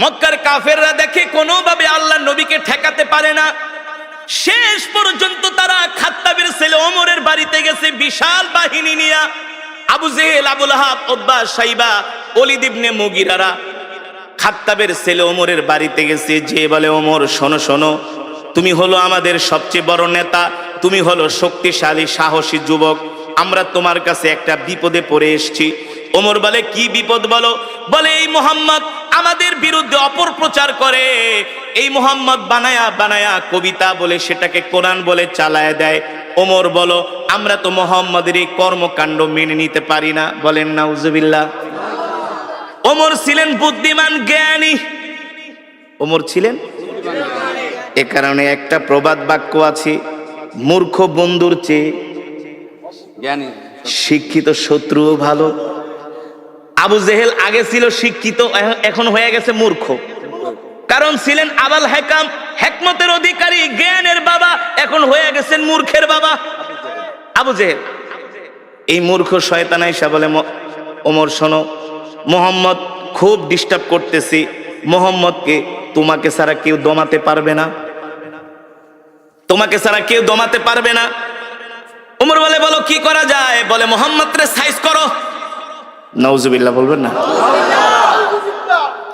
মক্কার কাফেররা দেখে কোনোভাবে আল্লাহর নবীকে ঠেকাতে পারে না। শেষ পর্যন্ত তারা খাত্তাবের ছেলে ওমরের বাড়িতে গেছে বিশাল বাহিনী নিয়ে। আবু জেহেল, আবু লাহাব, উতবা, শাইবা, ওলীদ ইবনে মুগীরারা খাত্তাবের ছেলে ওমরের বাড়িতে গেছে। যে বলে, ওমর শোনো শোনো, তুমি হলো আমাদের সবচেয়ে বড় নেতা, তুমি হলো শক্তিশালী সাহসী যুবক, আমরা তোমার কাছে একটা বিপদে পড়ে এসেছি। ওমর বলে, কি বিপদ বলো? বলে, এই মুহাম্মদ আমাদের বিরুদ্ধে অপপ্রচার করে, এই মুহাম্মদ বানায়া বানায়া কবিতা বলে সেটাকে কোরআন বলে চালায় দেয়। ওমর বলো, আমরা তো মুহাম্মাদের এই কর্মকাণ্ড মেনে নিতে পারি না। বলেন নাউজুবিল্লাহ। ওমর ছিলেন বুদ্ধিমান, জ্ঞানী। ওমর ছিলেন, এ কারণে একটা প্রবাদ বাক্য আছে, মূর্খ বন্ধুর চেয়ে জ্ঞানী শিক্ষিত শত্রুও ভালো। আবু জেহেল আগে ছিল শিক্ষিত, এখন হয়ে গেছে মূর্খ। কারণ ছিলেন আবাল হেকাম, হেকমতের অধিকারী, জ্ঞানের বাবা, এখন হয়ে গেছেন মূর্খের বাবা আবু জেহেল। এই মূর্খ শয়তান আয়েশা বলে, ওমর শোনো, মুহাম্মদ খুব ডিস্টার্ব করতেছি, মুহাম্মদকে তোমাকে ছাড়া কেউ দমাতে পারবে না, তোমাকে ছাড়া কেউ দমাতে পারবে না। ওমর বলে, বলো কি করা যায়? বলে, মুহাম্মদকে সাইজ করো। নাউজুবিল্লাহ বলবেন না?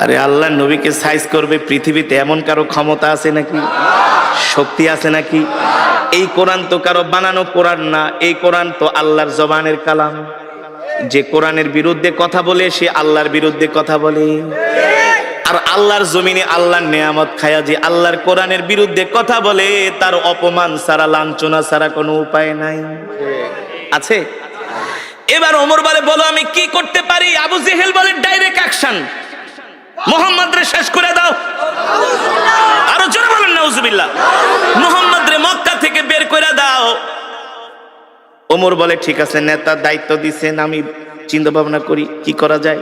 আরে আল্লাহ নবীকে সাইজ করবে পৃথিবীতে এমন কারো ক্ষমতা আছে নাকি? শক্তি আছে নাকি? এই কোরআন তো কারো বানানো কোরআন না, এই কোরআন তো আল্লাহর জবানের কালাম। যে কোরআনের বিরুদ্ধে কথা বলে সে আল্লাহর বিরুদ্ধে কথা বলে। আর আল্লাহর জমিনে আল্লাহর নেয়ামত খায়া যে আল্লাহর কোরআনের বিরুদ্ধে কথা বলে, তার অপমান ছাড়া, লাঞ্ছনা ছাড়া কোনো উপায় নাই। আছে? এবার ওমর বলে, বলো আমি কি করতে পারি? আবু জেহেল বলে, ডাইরেক্ট অ্যাকশন, মুহাম্মদরে শেষ করে দাও। আরো জোরে বলেন নাউজুবিল্লাহ। মুহাম্মদরে মক্কা থেকে বের করে দাও। ওমর বলে, ঠিক আছে, নেতার দায়িত্ব দিছেন, আমি চিন্তা ভাবনা করি কি করা যায়।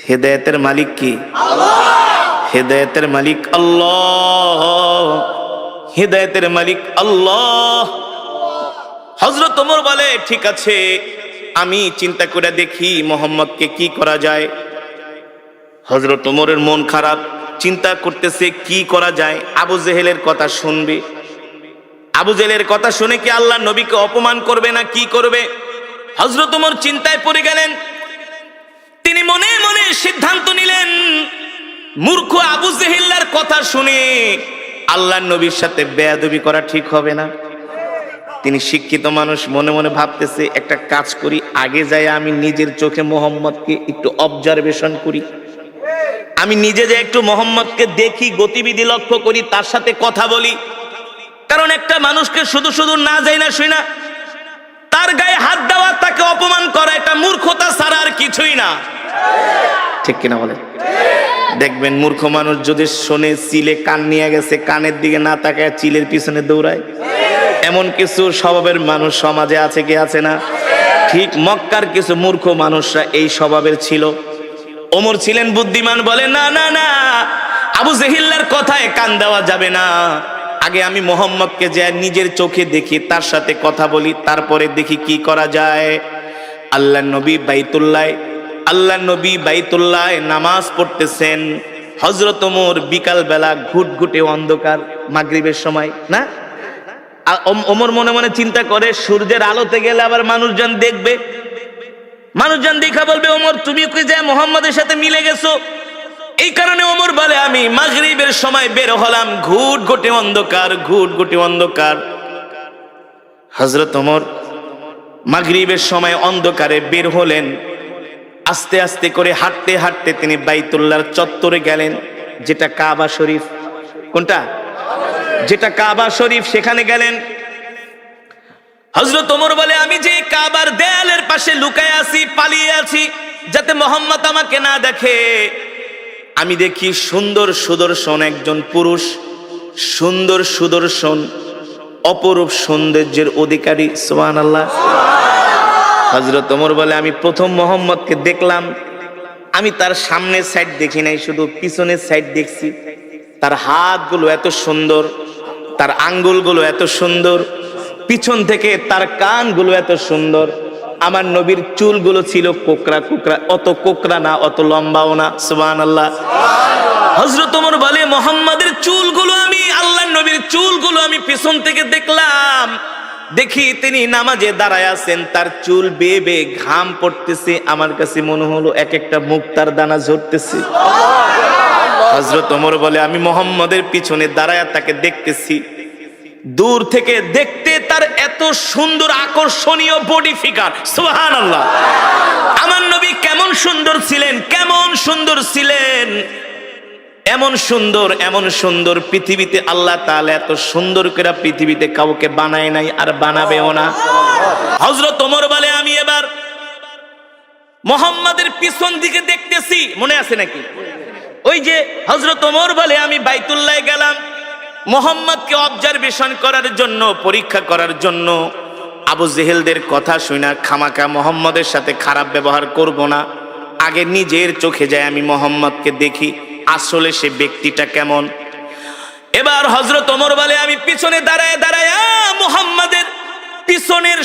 হেদায়েতের মালিক কি? হেদায়েতের মালিক আল্লাহ, হেদায়েতের মালিক আল্লাহ। হযরত ওমর বলে, ঠিক আছে, আমি চিন্তা করে দেখি মুহাম্মদকে কি করা যায়। হযরত ওমরের মন খারাপ, চিন্তা করতেছে কি করা যায়। আবু জেহেলের কথা শুনবে, আবু জেহেলের কথা শুনে কি আল্লাহ নবীকে অপমান করবে না কি করবে? হযরত ওমর চিন্তায় পড়ে গেলেন। তিনি মনে মনে সিদ্ধান্ত নিলেন, মূর্খ আবু জেহেলের কথা শুনে আল্লাহ নবীর সাথে বেয়াদবি করা ঠিক হবে না। তিনি শিক্ষিত মানুষ, মনে মনে ভাবতেছে, একটা কাজ করি, আগে যাই আমি নিজের চোখে মুহাম্মদকে একটু অবজারভেশন করি, আমি নিজে যে একটু মুহাম্মদকে দেখি, গতিবিধি লক্ষ্য করি, তার সাথে কথা বলি। কারণ একটা মানুষকে শুধু শুধু না যাই না শুই না তার গায়ে হাত দেওয়া, তাকে অপমান করা, এটা মূর্খতা ছাড়া আর কিছুই না। ঠিক কিনা বলে? দেখবেন মূর্খ মানুষ যদি শোনে চিলে কান নিয়ে গেছে, কানের দিকে না তাকায় চিলের পিছনে দৌড়ায়। এমন কিছু স্বভাবের মানুষ সমাজে আছে কি আছে না? ঠিক মক্কার কিছু মূর্খ মানুষরা এই স্বভাবের ছিল। ওমর ছিলেন বুদ্ধিমান, বলে, না না না, আবু জেহেলের কথায় কান দেওয়া যাবে না। আগে আমি মুহাম্মদকে যে নিজের চোখে দেখি, তার সাথে কথা বলি, তারপরে দেখি কি করা যায়। আল্লাহ নবী বাইতুল্লাহ নামাজ পড়তেছেন। হযরত ওমর বিকাল বেলা ঘুটঘুটে অন্ধকার, মাগরিবের সময় না, ওমর মনে মনে চিন্তা করে, সূর্যের আলোতে গেলে আবার মানুষজন দেখবে, মানুষজন দেখা বলবে, ওমর তুমি কি যে মুহাম্মদের সাথে মিলে গেছো। এই কারণে ওমর বলে, আমি মাগরিবের সময় বের হলাম, ঘুটঘুটে অন্ধকার, ঘুটঘুটে অন্ধকার। হযরত ওমর মাগরিবের সময় অন্ধকারে বের হলেন। আস্তে আস্তে করে হাঁটতে হাঁটতে তিনি বাইতুল্লাহর চত্বরে গেলেন, যেটা কাবা শরীফ। কোনটা? যেটা কাবা শরীফ, সেখানে গেলেন। হযরত ওমর বলে, আমি যে কাবার দেয়ালের পাশে লুকায় আছি, পালিয়ে আছি, যাতে মুহাম্মদ আমাকে না দেখে। আমি দেখি সুন্দর সুদর্শন একজন পুরুষ, সুন্দর সুদর্শন, অপরূপ সৌন্দর্যের অধিকারী। সুবহানাল্লাহ। হযরত ওমর বলে, আমি প্রথম মুহাম্মদকে দেখলাম, আমি তার সামনের সাইড দেখি নাই, শুধু পিছনের সাইড দেখছি। তার হাতগুলো এত সুন্দর, তার আঙ্গুলগুলো এত সুন্দর, পিছন থেকে তার কানগুলো এত সুন্দর। আমার নবীর চুলগুলো ছিল কোকড়া কোকড়া, অত কোকড়া না, অত লম্বাও না। সুবহানাল্লাহ। হযরত ওমর বলে মুহাম্মাদের চুলগুলো আমি আল্লাহর নবীর চুলগুলো আমি পিছন থেকে দেখলাম, দেখি তিনি নামাজে দাঁড়ায় আছেন, তার চুল বেয়ে বেয়ে ঘাম পড়তেছে, আমার কাছে মনে হলো এক একটা মুক্তার দানা ঝরতেছে। হযরত ওমর বলে আমি মুহাম্মাদের পিছনে দাঁড়ায় তাকে দেখতেছি, দূর থেকে দেখতে তার এত সুন্দর আকর্ষণীয় বডি ফিগার, সুবহানাল্লাহ। আমার নবী কেমন সুন্দর ছিলেন, কেমন সুন্দর ছিলেন, এমন সুন্দর, এমন সুন্দর পৃথিবীতে আল্লাহ তাআলা এত সুন্দর করে পৃথিবীতে কাউকে বানায় নাই, আর বানাবেও না। হযরত ওমর বলে আমি এবার মুহাম্মাদের পিছন দিকে দেখতেছি, মনে আছে নাকি? ওই যে হযরত ওমর বলে আমি বাইতুল্লাহ গেলাম মুহাম্মদকে অবজারভেশন করার জন্য, পরীক্ষা করার জন্য। আবু জেহেলদের কথা শুনে খামাকা মুহাম্মদের সাথে খারাপ ব্যবহার করব না, আগে নিজের চোখে যায় আমি মুহাম্মদকে দেখি আসলে সে ব্যক্তিটা কেমন। এবার হযরত ওমর বলে আমি পিছনে দাঁড়ায় দাঁড়ায় মুহাম্মাদের পিছনের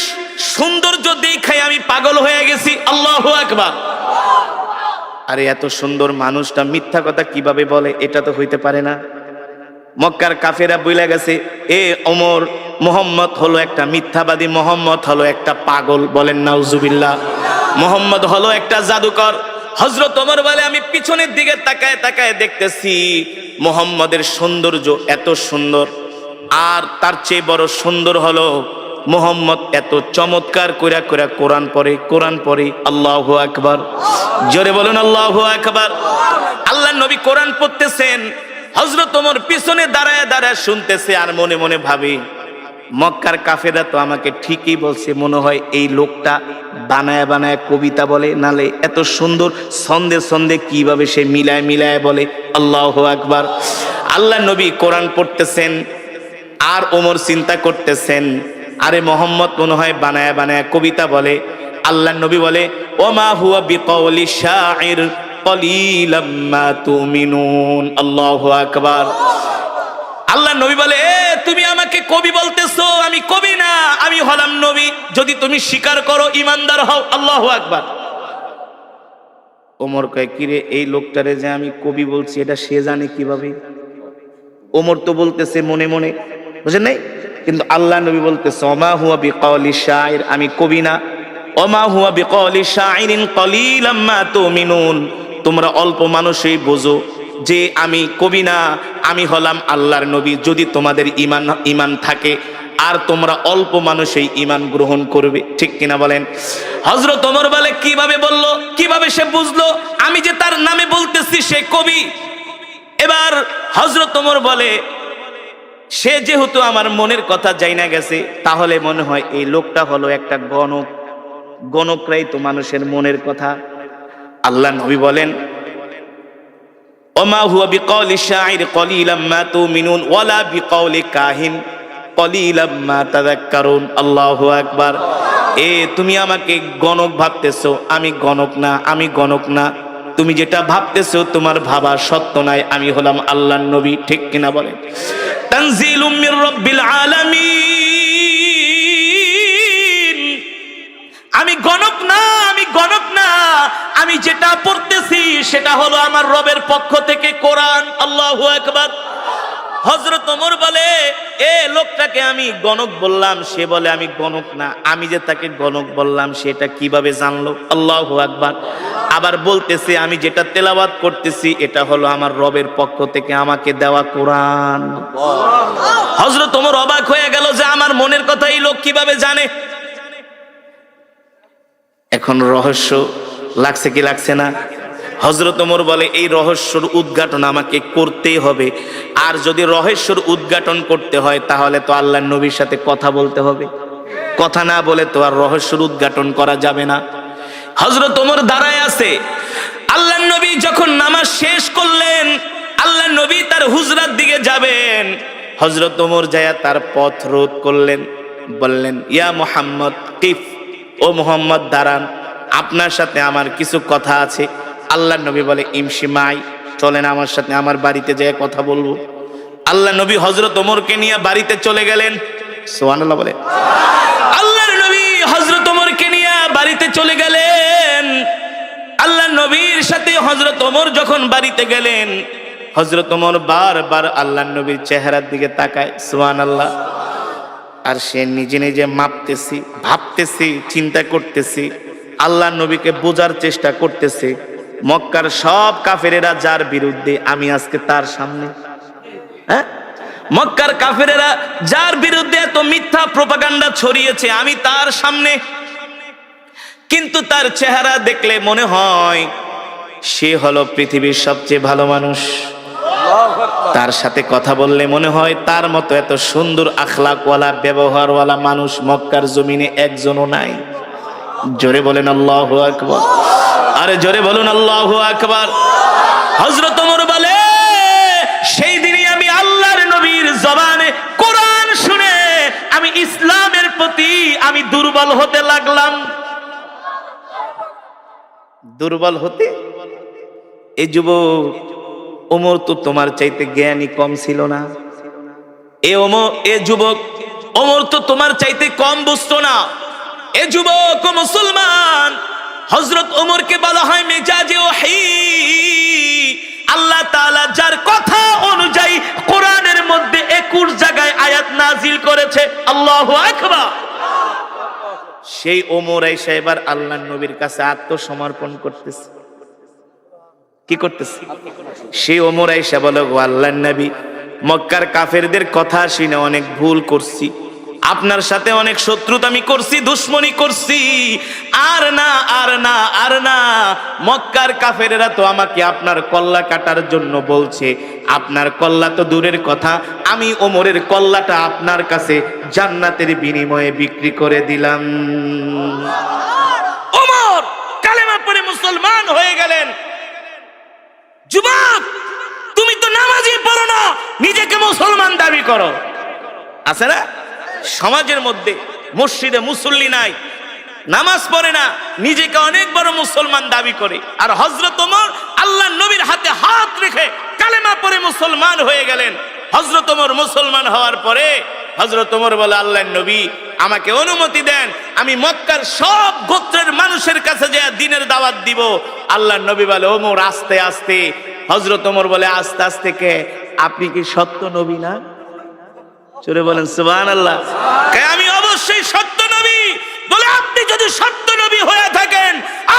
সৌন্দর্য দেখাই আমি পাগল হয়ে গেছি। আল্লাহু আকবার। আরে এত সুন্দর মানুষটা মিথ্যা কথা কিভাবে বলে? এটা তো হইতে পারে না। মক্কার কাফেরা বইলা গেছে এ ওমর, মুহাম্মদ হলো একটা মিথ্যাবাদী, মুহাম্মদ হলো একটা পাগল। বলেন নাউজুবিল্লাহ। মুহাম্মদ হলো একটা জাদুকর। হযরত ওমর বলে আমি পিছনের দিকে তাকায় তাকায় দেখতেছি মুহাম্মদের সৌন্দর্য এত সুন্দর, আর তার চেয়ে বড় সুন্দর হলো মুহাম্মদ এত চমৎকার কইরা কইরা কোরআন পড়ে, কোরআন পড়ে। আল্লাহু আকবার। জোরে বলুন আল্লাহু আকবার। আল্লাহর নবী কোরআন পড়তেছেন, হযরত ওমর পিছনে দাঁড়ায় দাঁড়ায় শুনতেছে, আর মনে মনে ভাবে মক্কার কাফেররা তো আমাকে ঠিকই বলছে, মনে হয় এই লোকটা বানায় বানায় কবিতা বলে, নালে এত সুন্দর ছন্দে ছন্দে কিভাবে সে মিলায় মিলায় বলে। আল্লাহু আকবার। আল্লাহর নবী কোরআন পড়তেছেন, আর ওমর চিন্তা করতেছেন আরে মুহাম্মদ মনে হয় বানায় বানায় কবিতা বলে। আল্লাহর নবী বলে ওমা হুয়া বিকাউলি শাইর কলিলাম মা তুমিনুন। আল্লাহু আকবার। আল্লাহর নবী বলে এ তুমি আমাকে কবি বলতেছো, আমি কবি না, আমি হলাম নবী। যদি তুমি স্বীকার করো ইমানদার হও। আল্লাহু আকবার। ওমর কয় কিরে এই লোকটারে যে আমি কবি বলছি এটা সে জানে কিভাবে? ওমর তো বলতেছে মনে মনে, বুঝেন নাই? কিন্তু আল্লাহ নবী বলতেছে ওমা হুয়া বিকাউলি শাইর, আমি কবি না। ওমা হুয়া বিকাউলি শাইরিন কলিলাম মা তুমিনুন, তোমরা অল্প মানুষই বোঝো যে আমি কবি না, আমি হলাম আল্লাহর নবী। যদি তোমাদের ঈমান থাকে আর তোমরা অল্প মানুষই ঈমান গ্রহণ করবে, ঠিক কিনা বলেন? হযরত ওমর বলে কিভাবে বললো, কিভাবে সে বুঝলো আমি যে তার নামে বলতেছি সে কবি? এবার হযরত ওমর বলে সে যেহেতু আমার মনের কথা জানা গেছে, তাহলে মনে হয় এই লোকটা হলো একটা গণক, গণকরাই তো মানুষের মনের কথা। আল্লাহ নবী বলেন ওমা হুয়া বিকাউলি শাইর কলিলাম মা তুমিনুন ওয়ালা বিকাউলি কাহিন কলিলাম মা তাযাক্কারুন। আল্লাহু আকবার। এ তুমি আমাকে গণক ভাবতেছো, আমি গণক না, আমি গণক না। তুমি যেটা ভাবতেছো তোমার ভাবা সত্য নাই, আমি হলাম আল্লাহর নবী, ঠিক কিনা বলেন? তানজিলুম মির রাব্বিল আলামিন। আমি গণক না, আমি গণক না, আমি যেটা পড়তেছি সেটা হলো আমার রবের পক্ষ থেকে কোরআন। আল্লাহু আকবার। হযরত ওমর বলে এ লোকটাকে আমি গণক বললাম, সে বলে আমি গণক না, আমি যে তাকে গণক বললাম সেটা কিভাবে জানলো? আল্লাহু আকবার। আবার বলতেছে আমি যেটা তেলাওয়াত করতেছি এটা হলো আমার রবের পক্ষ থেকে আমাকে দেওয়া কোরআন। হযরত ওমর অবাক হয়ে গেল যে আমার মনের কথা এই লোক কিভাবে জানে। এখন রহস্য লাগছে কি লাগছে না? হযরত ওমর বলে এই রহস্যর উদ্ঘাটন আমাকে করতেই হবে, আর যদি রহস্যর উদ্ঘাটন করতে হয় তাহলে তো আল্লাহর নবীর সাথে কথা বলতে হবে, কথা না বলে তো আর রহস্যর উদ্ঘাটন করা যাবে না। হযরত ওমর দাঁড়ায় আছে, আল্লাহর নবী যখন নামাজ শেষ করলেন, আল্লাহর নবী তার হুজরার দিকে যাবেন, হযরত ওমর যায় তার পথ রোধ করলেন, বললেন ইয়া মুহাম্মদ কিফ, ও মুহাম্মদ দাঁড়ান, আপনার সাথে আমার কিছু কথা আছে। আল্লাহর নবী বলে ইমশি মাই, চলেন আমার সাথে, আমার বাড়িতে যেয়ে কথা বলবো। আল্লাহর নবী হযরত ওমরকে নিয়ে বাড়িতে চলে গেলেন। সুবহানাল্লাহ বলে। আল্লাহর নবী হযরত ওমরকে নিয়ে বাড়িতে চলে গেলেন। আল্লাহর নবীর সাথে হযরত ওমর যখন বাড়িতে গেলেন, হযরত ওমর বারবার আল্লাহর নবীর চেহারার দিকে তাকায়, সুবহানাল্লাহ। আর সে নিজে নিজে মাপতেছি, ভাবতেছি, চিন্তা করতেছি, আল্লাহর নবীকে বোঝার চেষ্টা করতেছে। মক্কার সব কাফেরেরা যার বিরুদ্ধে, আমি আজকে তার সামনে। হ্যাঁ, মক্কার কাফেরেরা যার বিরুদ্ধে এত মিথ্যা প্রোপাগান্ডা ছড়িয়েছে, আমি তার সামনে। কিন্তু তার চেহারা দেখলে মনে হয় সে হলো পৃথিবীর সবচেয়ে ভালো মানুষ। তার সাথে কথা বললে মনে হয় তার মতো এত সুন্দর আখলাকওয়ালা, ব্যবহারওয়ালা মানুষ মক্কার জমিনে একজনও নাই। জোরে বলেন আল্লাহু আকবার। আরে জোরে বলুন আল্লাহু আকবার। হযরত ওমর বলে, সেই দিনই আমি আল্লাহর নবীর জবানে কোরআন শুনে আমি ইসলামের প্রতি আমি দুর্বল হতে লাগলাম। দুর্বল হতে? এই যুবক, ওমর তো তোমার চাইতে জ্ঞানী কম ছিল না। এ যুবক, ওমর তো তোমার চাইতে কম বুঝতো না। এ যুবক ও মুসলমান, হযরত ওমরকে বলা হয় মেজাজে ওহী। আল্লাহ তাআলা যার কথা অনুযায়ী কোরআনের মধ্যে 21 জায়গায় আয়াত নাজিল করেছে। আল্লাহু আকবার। সেই ওমর আয়েশা এবার আল্লাহর নবীর কাছে আত্মসমর্পণ করতেছে। কি করতেছে? সেই ওমর আয়েশা বলে, গো আল্লাহর নবী, মক্কার কাফেরদের কথা শুনে অনেক ভুল করছি, আপনার সাথে অনেক শত্রুতা আমি করছি, দুশ্মনী করছি। আর না, আর না, আর না। মক্কার কাফেরেরা তো আমাকে আপনার কল্লা কাটার জন্য বলছে। আপনার কল্লা তো দূরের কথা, আমি ওমরের কল্লাটা আপনার কাছে জান্নাতের বিনিময়ে বিক্রি করে দিলাম। ওমর কালেমা পড়ে মুসলমান হয়ে গেলেন। যুবক, তুমি তো নামাজই পড়ো না, নিজেকে মুসলমান দাবি করো। আছে না সমাজের মধ্যে? মসজিদে মুসল্লি নাই, নামাজ পড়ে না, নিজেকে অনেক বড় মুসলমান দাবি করে। আর হযরত ওমর আল্লাহর নবীর হাতে হাত রেখে কালেমা পড়ে মুসলমান হয়ে গেলেন। হযরত ওমর মুসলমান হওয়ার পরে হযরত ওমর বলে, আল্লাহর নবী আমাকে অনুমতি দেন, আমি মক্কার সব গোত্রের মানুষের কাছে যে দ্বীনের দাওয়াত দিব। আল্লাহর নবী বলে, ওমর আস্তে আস্তে। হযরত ওমর বলে, আস্তে আস্তে কে? আপনি কি সত্য নবী না? চলে বলেন সুবহানাল্লাহ। আমি অবশ্যই সত্য নবী। বলে, আপনি যদি সত্য নবী হয়ে থাকেন,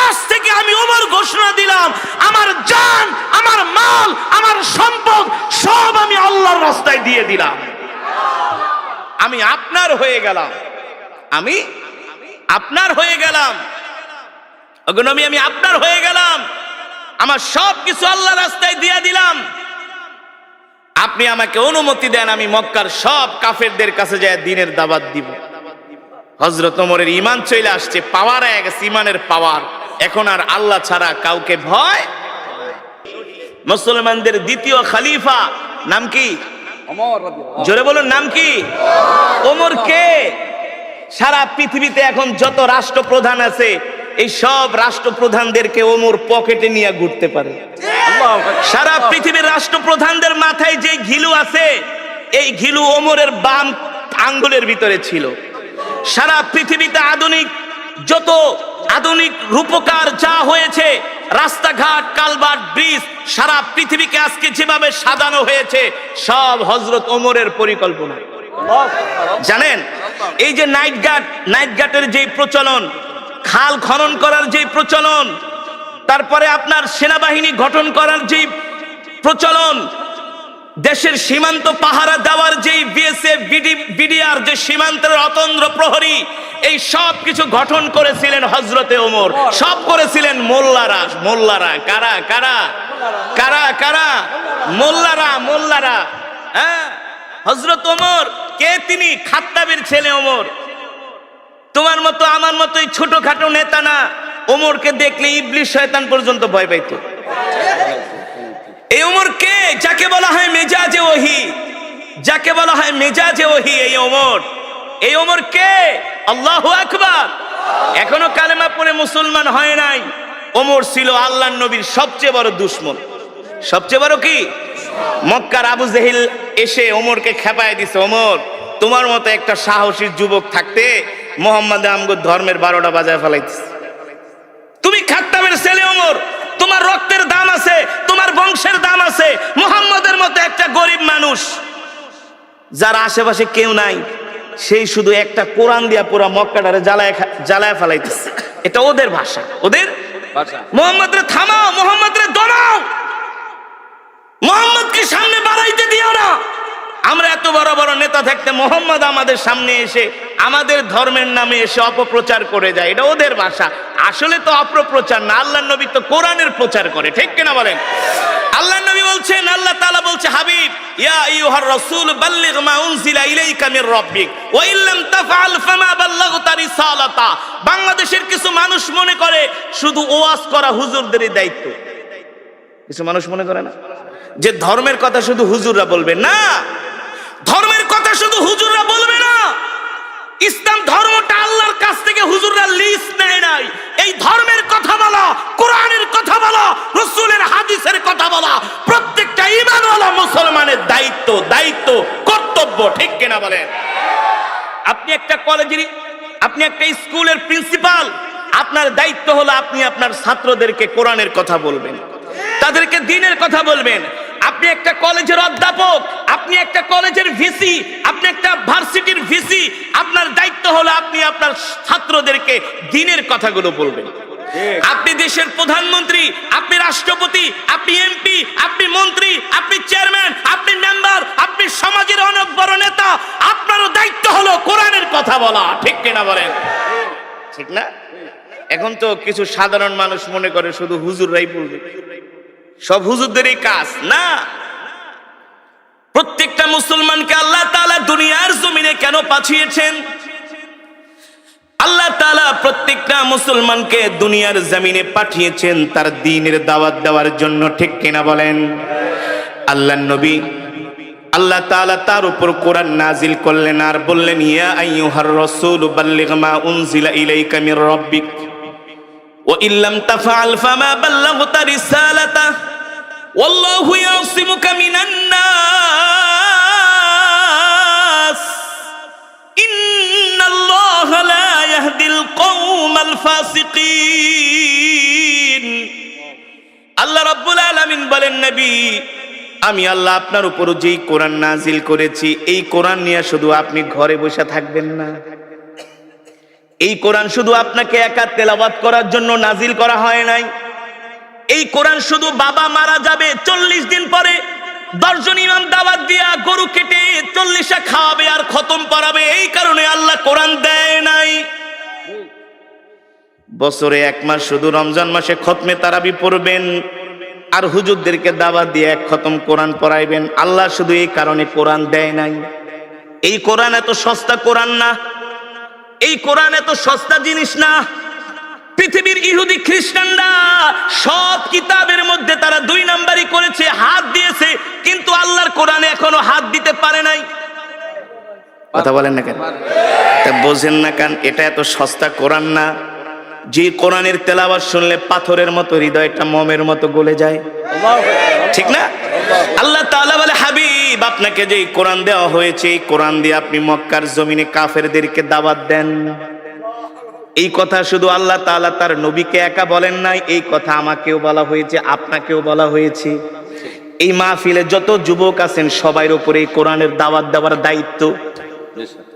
আজ থেকে আমি ওমর ঘোষণা দিলাম, আমার জান, আমার মাল, আমার সম্পদ সব আমি আল্লাহর রাস্তায় দিয়ে দিলাম। আমি আপনার হয়ে গেলাম, আমি আপনার হয়ে গেলাম। ওগো নবী, আমি আপনার হয়ে গেলাম, আমার সব কিছু আল্লাহর রাস্তায় দিয়ে দিলাম। আপনি আমাকে অনুমতি দেন, আমি মক্কার সব কাফেরদের কাছে যায় দ্বীনের দাওয়াত দিব। হযরত ওমরের ঈমান চলে আসছে, পাওয়ার হয়ে গেছে, ঈমানের পাওয়ার। এখন আর আল্লাহ ছাড়া কাউকে ভয়। মুসলমানদের দ্বিতীয় খলিফা নাম কি? ওমর রাদিয়াল্লাহু। জোরে বলুন, নাম কি? ওমর কে? সারা পৃথিবীতে এখন যত রাষ্ট্রপ্রধান আছে, এই সব রাষ্ট্রপ্রধানদেরকে ওমর পকেটে নিয়ে ঘুরতে পারে। সারা পৃথিবীর রাষ্ট্রপ্রধানদের মাথায় যে ঘিলু আছে, এই ঘিলু ওমরের বাম আঙ্গুলের ভিতরে ছিল। সারা পৃথিবীতে যত আধুনিক রূপকার যা হয়েছে, রাস্তাঘাট, কালভার্ট, ব্রিজ, সারা পৃথিবীকে আজকে যেভাবে সাজানো হয়েছে, সব হযরত ওমরের পরিকল্পনা। জানেন, এই যে নাইট গাটের যে প্রচলন, খাল খনন করার যে প্রচলন, তারপরে আপনার সেনাবাহিনী গঠন করার যে প্রচলন, দেশের সীমান্ত পাহারা দেওয়ার যে বিএসএফ, বিডিআর, যে সীমান্তের অতন্দ্র প্রহরী, এই সব কিছু গঠন করেছিলেন হযরতে ওমর। সব করেছিলেন মোল্লারা। কারা কারা কারা কারা? মোল্লারা। হ্যাঁ, হযরত ওমর কে? তিনি খাত্তাবের ছেলে ওমর। তোমার মতো আমার মতো এই ছোটখাটো নেতা না। ওমরকে দেখলে ইবলিস শয়তান পর্যন্ত ভয় পাইতো। এই ওমর কে? যাকে বলা হয় মেজাজে ওহী, যাকে বলা হয় মেজাজে ওহী, এই ওমর কে? আল্লাহু আকবার। এখনো কালেমা পড়ে মুসলমান হয় নাই। ওমর ছিল আল্লাহর নবীর সবচেয়ে বড় দুশমন। সবচেয়ে বড় কি? মক্কার আবু জেহেল এসে ওমরকে খেপায় দিছে, ওমর তোমার মতো একটা সাহসী যুবক থাকতে মুহাম্মদ আমগো ধর্মের 12টা বাজায় ফেলাইতেছে। তুমি খাত্তাবের ছেলে ওমর, তোমার রক্তের দাম আছে, তোমার বংশের দাম আছে। মুহাম্মদ মানুষ যার আশেপাশে কেউ নাই, সেই শুধু একটা কোরআন দিয়া পুরা মক্কাটারে জ্বালায় ফেলাইতেছে। এটা ওদের ভাষা, ওদের ভাষা। মোহাম্মদ রে থামাও, মোহাম্মদ রে দমাও, মোহাম্মদকে সামনে বাড়াইতে দিও না। আমরা এত বড় বড় নেতা থাকতে মোহাম্মদ আমাদের সামনে এসে আমাদের ধর্মের নামে এসে অপপ্রচার করে যায়, এটা ওদের ভাষা। আসলে তো অপপ্রচার না, আল্লাহর নবী তো কোরআনের প্রচার করে, ঠিক কিনা বলেন? আল্লাহর নবী বলছেন, আল্লাহ তাআলা বলছে, হাবিব ইয়া আইয়ুহার রাসূল বাল্লিগ মা উনজিলা ইলাইকা মির রাব্বিক ওয়া ইল্লাম তাফআল ফামা বাল্লাগতা রিসালাতা। বাংলাদেশের কিছু মানুষ মনে করে শুধু ওয়াজ করা হুজুরদেরই দায়িত্ব। কিছু মানুষ মনে করে না যে ধর্মের কথা শুধু হুজুররা বলবে, না, ধর্মের কথা শুধু হুজুররা বলবে না। ইসলাম ধর্মটা আল্লাহর কাছ থেকে হুজুররা লিস্ট নেয় নাই। এই ধর্মের কথা বলা, কোরআনের কথা বলা, রাসূলের হাদিসের কথা বলা প্রত্যেকটা ঈমানওয়ালা মুসলমানের দায়িত্ব, কর্তব্য, ঠিক কিনা বলেন? আপনি একটা কলেজের, আপনি একটা স্কুলের প্রিন্সিপাল, আপনার দায়িত্ব হলো আপনি আপনার ছাত্রদেরকে কোরআনের কথা বলবেন, তাদেরকে দ্বীনের কথা বলবেন। আপনি একটা কলেজের অধ্যাপক, আপনি একটা কলেজের ভিসি, আপনি একটা ভার্সিটির ভিসি, আপনার দায়িত্ব হলো আপনি আপনার ছাত্রদেরকে দ্বীনের কথাগুলো বলবেন। আপনি দেশের প্রধানমন্ত্রী, আপনি রাষ্ট্রপতি, আপনি এমপি, আপনি মন্ত্রী, আপনি চেয়ারম্যান, আপনি মেম্বার, আপনি সমাজের অনেক বড় নেতা, আপনারও দায়িত্ব হলো কোরআনের কথা বলা, ঠিক কিনা বলেন? ঠিক না? এখন তো কিছু সাধারণ মানুষ মনে করে শুধু হুজুররাই বলবে, সব হুজুরদেরই কাজ। না, প্রত্যেকটা মুসলমানকে আল্লাহ তাআলা দুনিয়ার জমিনে কেন পাঠিয়েছেন? আল্লাহ তাআলা প্রত্যেকটা মুসলমানকে দুনিয়ার জমিনে পাঠিয়েছেন তার দ্বীনের দাওয়াত দেওয়ার জন্য, ঠিক কিনা বলেন? আল্লাহর নবী আল্লাহ তাআলা তার উপর কোরআন নাজিল করলেন আর বললেন, ইয়া আইয়ুহার রাসূল বাল্লিগ মা উনজিলা ইলাইকা মির রাব্বিক ওয়া ইল্লাম তাফআল ফামা বাল্লাগতা রিসালাতা ওয়াল্লাহু ইয়াসিমুকা মিনান নাস ইন্নাল্লাহা লা ইয়াহদিল কওমাল ফাসিকিন। আল্লাহ রাব্বুল আলামিন বলেন, নবী আমি আল্লাহ আপনার উপর যেই কোরআন নাজিল করেছি, এই কোরআন নিয়ে শুধু আপনি ঘরে বসে থাকবেন না। এই কোরআন শুধু আপনাকে একা তেলাওয়াত করার জন্য নাজিল করা হয় নাই। এই কোরআন শুধু বাবা মারা যাবে 40 দিন পরে 10 জন ইমাম দাওয়াত দিয়া গরু কেটে 40টা খাওয়াবে আর খতম পড়াবে, এই কারণে আল্লাহ কোরআন দেয় নাই। বছরে 1 মাস শুধু রমজান মাসে খতমে তারাবি পড়বেন আর হুজুরদেরকে দাওয়াত দিয়ে 1 খতম কোরআন পড়াইবেন। আল্লাহ শুধু এই কারণে কোরআন দেয় নাই। এই কোরআন এত সস্তা কোরআন না, এই কোরআন এত সস্তা জিনিস না। পৃথিবীর ইহুদি খ্রিস্টানরা সব কিতাবের মধ্যে তারা 2 নাম্বারই করেছে, হাত দিয়েছে, কিন্তু আল্লাহর কোরআনে এখনো হাত দিতে পারে নাই। কথা বলেন না কেন? তা বোঝেন না কেন? এটা এত সস্তা কোরআন না যে কোরআনের তেলাওয়াত শুনলে পাথরের মতো হৃদয়টা মোমের মতো গলে যায়, ঠিক না? আল্লাহ তাআলা বলে, হাবিব আপনাকে যে কোরআন দেওয়া হয়েছে, এই কোরআন দিয়ে আপনি মক্কার জমিনে কাফেরদেরকে দাওয়াত দেন। এই কথা শুধু আল্লাহ তাআলা তার নবীকে একা বলেন নাই, এই কথা আমাকেও বলা হয়েছে, আপনাকেও বলা হয়েছে। এই মাহফিলে যত যুবক আছেন সবার উপরে এই কোরআনের দাওয়াত দেওয়ার দায়িত্ব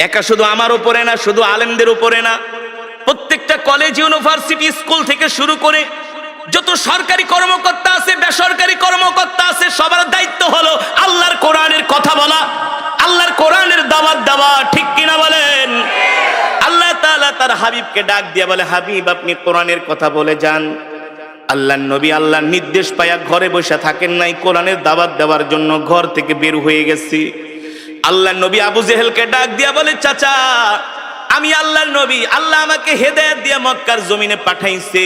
একা শুধু আমার উপরে না, শুধু আলেমদের উপরে না, প্রত্যেকটা কলেজ, ইউনিভার্সিটি, স্কুল থেকে শুরু করে যত সরকারি কর্মকর্তা আছে, বেসরকারি কর্মকর্তা আছে, সবার দায়িত্ব হলো আল্লাহর কোরআনের কথা বলা, আল্লাহর কোরআনের দাওয়াত দেওয়া, ঠিক কিনা বলেন? আল্লাহ তাআলা তার হাবিবকে ডাক দিয়ে বলে, হাবিব আপনি কোরআনের কথা বলে যান। আল্লাহর নবী আল্লাহর নির্দেশ পায়া ঘরে বসে থাকেন নাই, কোরআনের দাওয়াত দেওয়ার জন্য ঘর থেকে বের হয়ে গেছি। আল্লাহর নবী আবু জেহেলকে ডাক দিয়া বলে, চাচা আমি আল্লাহর নবী, আল্লাহ আমাকে হেদায়েত দিয়ে মক্কার জমিনে পাঠাইছে।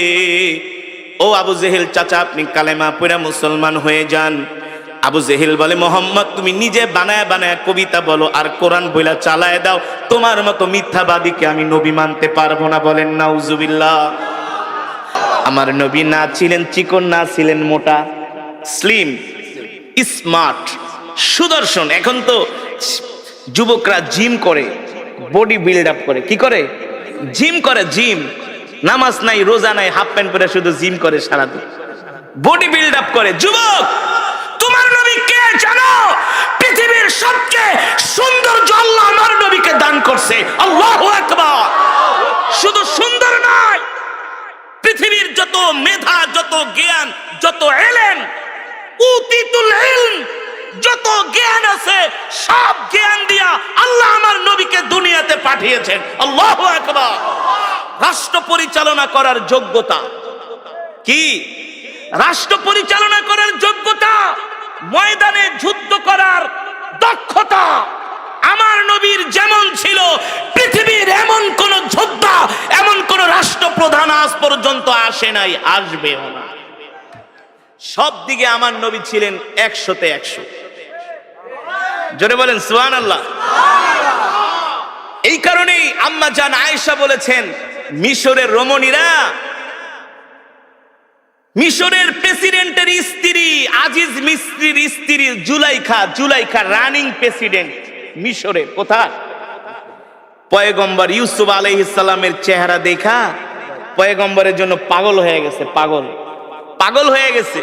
ও আবু জেহেল চাচা আপনি কালেমা পড়ে মুসলমান হয়ে যান। আবু জেহেল বলে, মোহাম্মদ তুমি নিজে বানায় বানায় কবিতা বলো আর কোরআন বইলা চালায় দাও, তোমার মতো মিথ্যাবাদীকে আমি নবী মানতে পারবো না। বলেন নাউজুবিল্লাহ। আমার নবী না ছিলেন চিকন, না ছিলেন মোটা, স্লিম, স্মার্ট, সুদর্শন। এখন তো যুবকরা জিম করে, বডি বিল্ড আপ করে। কি করে? জিম করে। জিম, নামাজ নাই, রোজা নাই, হাফ প্যান্ট পরে শুধু জিম করে সারাদিন, বডি বিল্ড আপ করে। যুবক তোমার নবী কে জানো? পৃথিবীর করছে। আল্লাহু আকবার। শুধু সুন্দর নয়, পৃথিবীর যত মেধা, যত জ্ঞান, যত ইলম, উতিতুল ইলম, যত জ্ঞান আছে সব জ্ঞান দিয়া আল্লাহ আমার নবীকে দুনিয়াতে পাঠিয়েছেন। আল্লাহু আকবার। রাষ্ট্র পরিচালনা করার যোগ্যতা কি? রাষ্ট্র পরিচালনা করার যোগ্যতা, ময়দানে যুদ্ধ করার দক্ষতা আমার নবীর যেমন ছিল, পৃথিবীর এমন কোন যোদ্ধা, এমন কোন রাষ্ট্রপ্রধান আজ পর্যন্ত আসে নাই, আসবেও না। সব দিকে আমার নবী ছিলেন 100-তে 100। জোরে বলেন সুবহানাল্লাহ। এই কারণেই আম্মা জান আয়েশা বলেছেন, মিশরের রমণীরা, মিশরের প্রেসিডেন্টের স্ত্রী, আজিজ মিস্ত্রির স্ত্রী জুলাইখা রানিং প্রেসিডেন্ট মিশরে। কোথায়? পয়গম্বর ইউসুফ আলাইহিস সালামের চেহারা দেখা পয়গম্বরের জন্য পাগল হয়ে গেছে, পাগল হয়ে গেছে।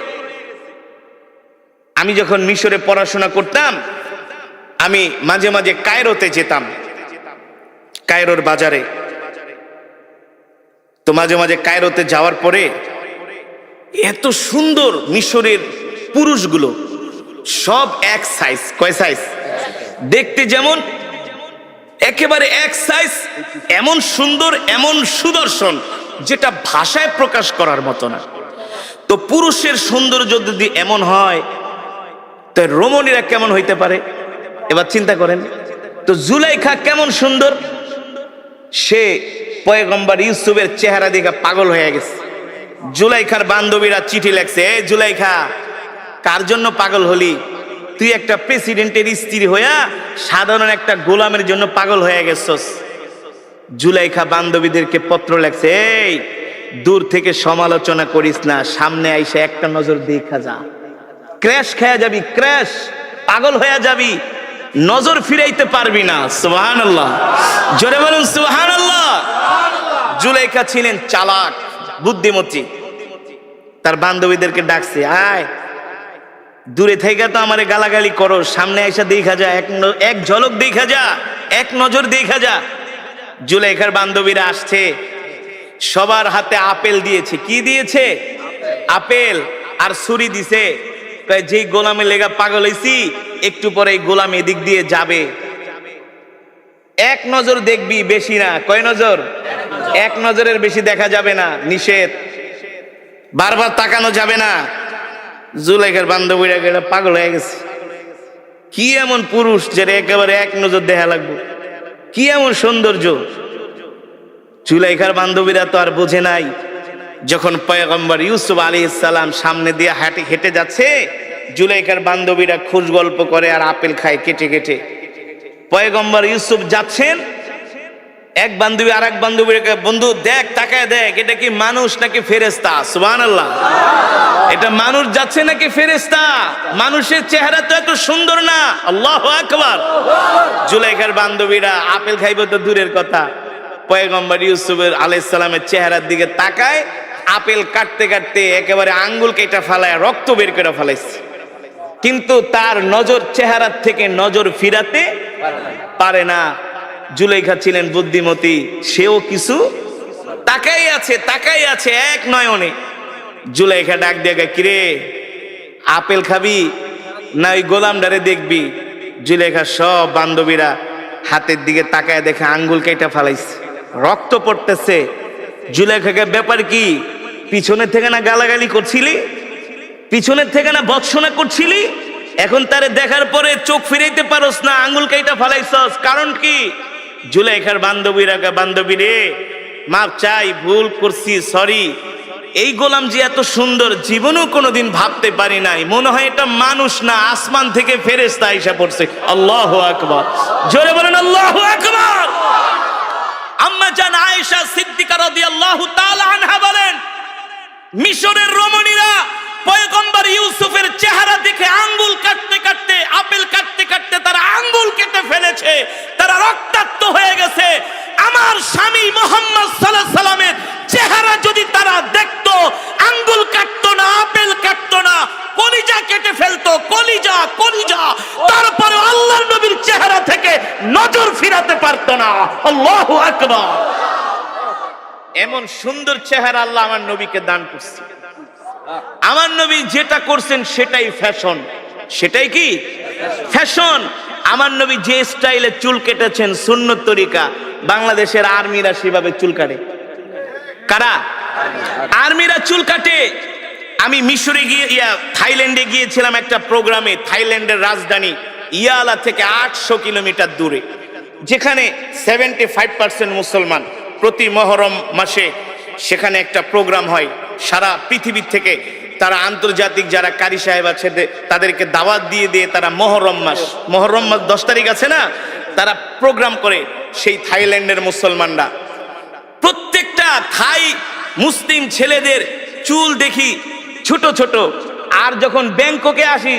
আমি যখন মিশরে পড়াশোনা করতাম, আমি মাঝে মাঝে কায়রোতে যেতাম, কায়রোর বাজারে। তো মাঝে মাঝে কায়রোতে যাওয়ার পরে এত সুন্দর মিশরের পুরুষগুলো, সব এক সাইজ। কয় সাইজ? দেখতে যেমন একেবারে এক সাইজ, এমন সুন্দর, এমন সুদর্শন, যেটা ভাষায় প্রকাশ করার মতো না। তো পুরুষের সৌন্দর্য যদি এমন হয়, তো রমণীরা কেমন হইতে পারে? এবার চিন্তা করেন তো, জুলাইখা কেমন সুন্দর। সে পয়গম্বর ইউসুফের চেহারা দেখে পাগল হয়ে গেছে। জুলাইখার বান্ধবীরা চিঠি লেখছে, এ জুলাইখা, কার জন্য পাগল হলি? তুই একটা প্রেসিডেন্টের স্ত্রী হইয়া সাধারণ একটা গোলামের জন্য পাগল হয়ে গেছস। জুলাইখা বান্ধবীদেরকে পত্র লেখছে, এই দূর থেকে সমালোচনা করিস না, সামনে আইসা একটা নজর দেখা যা, ক্র্যাশ খেয়ে যাবি, ক্র্যাশ, পাগল হয়ে যাবি, নজর ফিরাইতে পারবি না। সুবহানাল্লাহ। জোরে বলুন সুবহানাল্লাহ। জুলাইখা ছিলেন চালাক, বুদ্ধিমতী। তার বান্ধবীদেরকে ডাকছে, আয়, দূরে থেকে তো আমারে গালাগালি করো, সামনে এসে দেখা যা, এক ঝলক দেখা যা, এক নজর দেখা যা। জুলাইখার বান্ধবীরা আসছে, সবার হাতে আপেল দিয়েছে। কি দিয়েছে? আপেল আর ছুরি দিছে। যেই গোলামে লেগা পাগল হইছি, একটু পরে এই গোলাম এদিক দিয়ে যাবে, এক নজর দেখবি, বেশি না। কয় নজর? এক নজরের বেশি দেখা যাবে না, নিষেধ। বারবার তাকানো যাবে না। জুলাইখার বান্ধবীরা গেলে পাগল হয়ে গেছে। কি এমন পুরুষ যেটা একেবারে এক নজর দেখা লাগবে? কি এমন সৌন্দর্য? জুলাইখার বান্ধবীরা তো আর বোঝে নাই। যখন পয়গম্বর ইউসুফ আলাইহিস সালাম সামনে দিয়ে হেঁটে যাচ্ছে, জুলাইখার বান্ধবীরা খুশ গল্প করে আর আপেল খায় কেটে কেটে। পয়গম্বর ইউসুফ যাচ্ছেন, এক বান্ধবী আর এক বান্ধবীকে, বন্ধু দেখ, তাকায় দেখ, এটা কি মানুষ নাকি ফেরেশতা? সুবহানাল্লাহ। এটা মানুষ যাচ্ছে নাকি ফেরেশতা? মানুষের চেহারা তো এত সুন্দর না। আল্লাহু আকবার। জুলাইখার বান্ধবীরা আপেল খাইবে তো দূরের কথা, পয়গম্বর ইউসুফ আলাইহিস সালামের চেহারার দিকে তাকায়, আপেল কাটতে কাটতে একেবারে আঙ্গুল কেটে ফেলায় রক্ত বের করে ফেলাইছে। কিন্তু তার নজর চেহারার থেকে নজর ফিরাতে পারে না। জুলাইখা ছিলেন বুদ্ধিমতী, সেও কিছু তাকাই আছে এক নয়নে। জুলাইখা ডাক দিয়ে, কিরে, আপেল খাবি না ওই গোলামডারে দেখবি? জুলাইখা সব বান্ধবীরা হাতের দিকে তাকায় দেখে আঙ্গুল কেটে ফেলাইছে, রক্ত পড়তেছে। জুলাইখাকে, ব্যাপার কি? পিছনের থেকে না গালাগালি করছিলি, পিছনের থেকে না ভৎসনা করছিলি, এখন তারে দেখার পরে চোখ ফিরাইতে পারস না, আঙ্গুল কেটে ফেলাইছস, কারণ কি? জুলাইখার বান্ধবীরা, বান্ধবী রে, মাপ চাই, ভুল করছি, সরি। এই গোলাম যে এত সুন্দর জীবনেও কোনোদিন ভাবতে পারি নাই, মনে হয় এটা মানুষ না, আসমান থেকে ফেরেশতা আইসা পড়ছে। আল্লাহু আকবার। জোরে বলেন আল্লাহু আকবার। আম্মা জান আয়েশা সিদ্দিকা রাদিয়াল্লাহু তাআলা আনহা বলেন, মিশরের রমণীরা পয়গম্বর ইউসুফের চেহারা দেখে আঙ্গুল কাটতে কাটতে, আপেল কাটতে কাটতে তারা আঙ্গুল কেটে ফেলেছে, তারা রক্তাক্ত হয়ে গেছে। আমার স্বামী মুহাম্মদ সাল্লাল্লাহু আলাইহি সাল্লামের চেহারা যদি তারা দেখতো, আঙ্গুল কাটতো না, আপেল কাটতো না, কলিজা কেটে ফেলতো, কলিজা। তারপরে আল্লাহর নবীর চেহারা থেকে নজর ফিরাতে পারতো না। আকবার। এমন সুন্দর চেহারা আল্লাহ আমার নবীকে দান করছে। আমার নবী যেটা করছেন সেটাই ফ্যাশন। সেটাই কি ফ্যাশন। আমার নবী যে স্টাইলে চুল কেটেছেন সুন্নত তরিকা, বাংলাদেশের আর্মিরা সেভাবে চুল কাটে। কারা? আর্মিরা চুল কাটে। আমি মিশরে গিয়ে থাইল্যান্ডে গিয়েছিলাম একটা প্রোগ্রামে। থাইল্যান্ডের রাজধানী ইয়ালা থেকে 800 কিলোমিটার দূরে, যেখানে 75% মুসলমান। প্রতি মহরম মাসে সেখানে একটা প্রোগ্রাম হয়। সারা পৃথিবী থেকে তারা আন্তর্জাতিক যারা কারি সাহেব আছে তাদেরকে দাওয়াত দিয়ে দিয়ে তারা মহরম মাস 10 তারিখ আছে না, তারা প্রোগ্রাম করে। সেই থাইল্যান্ডের মুসলমানরা প্রত্যেকটা থাই মুসলিম ছেলেদের চুল দেখি ছোট ছোট। আর যখন ব্যাংককে আসি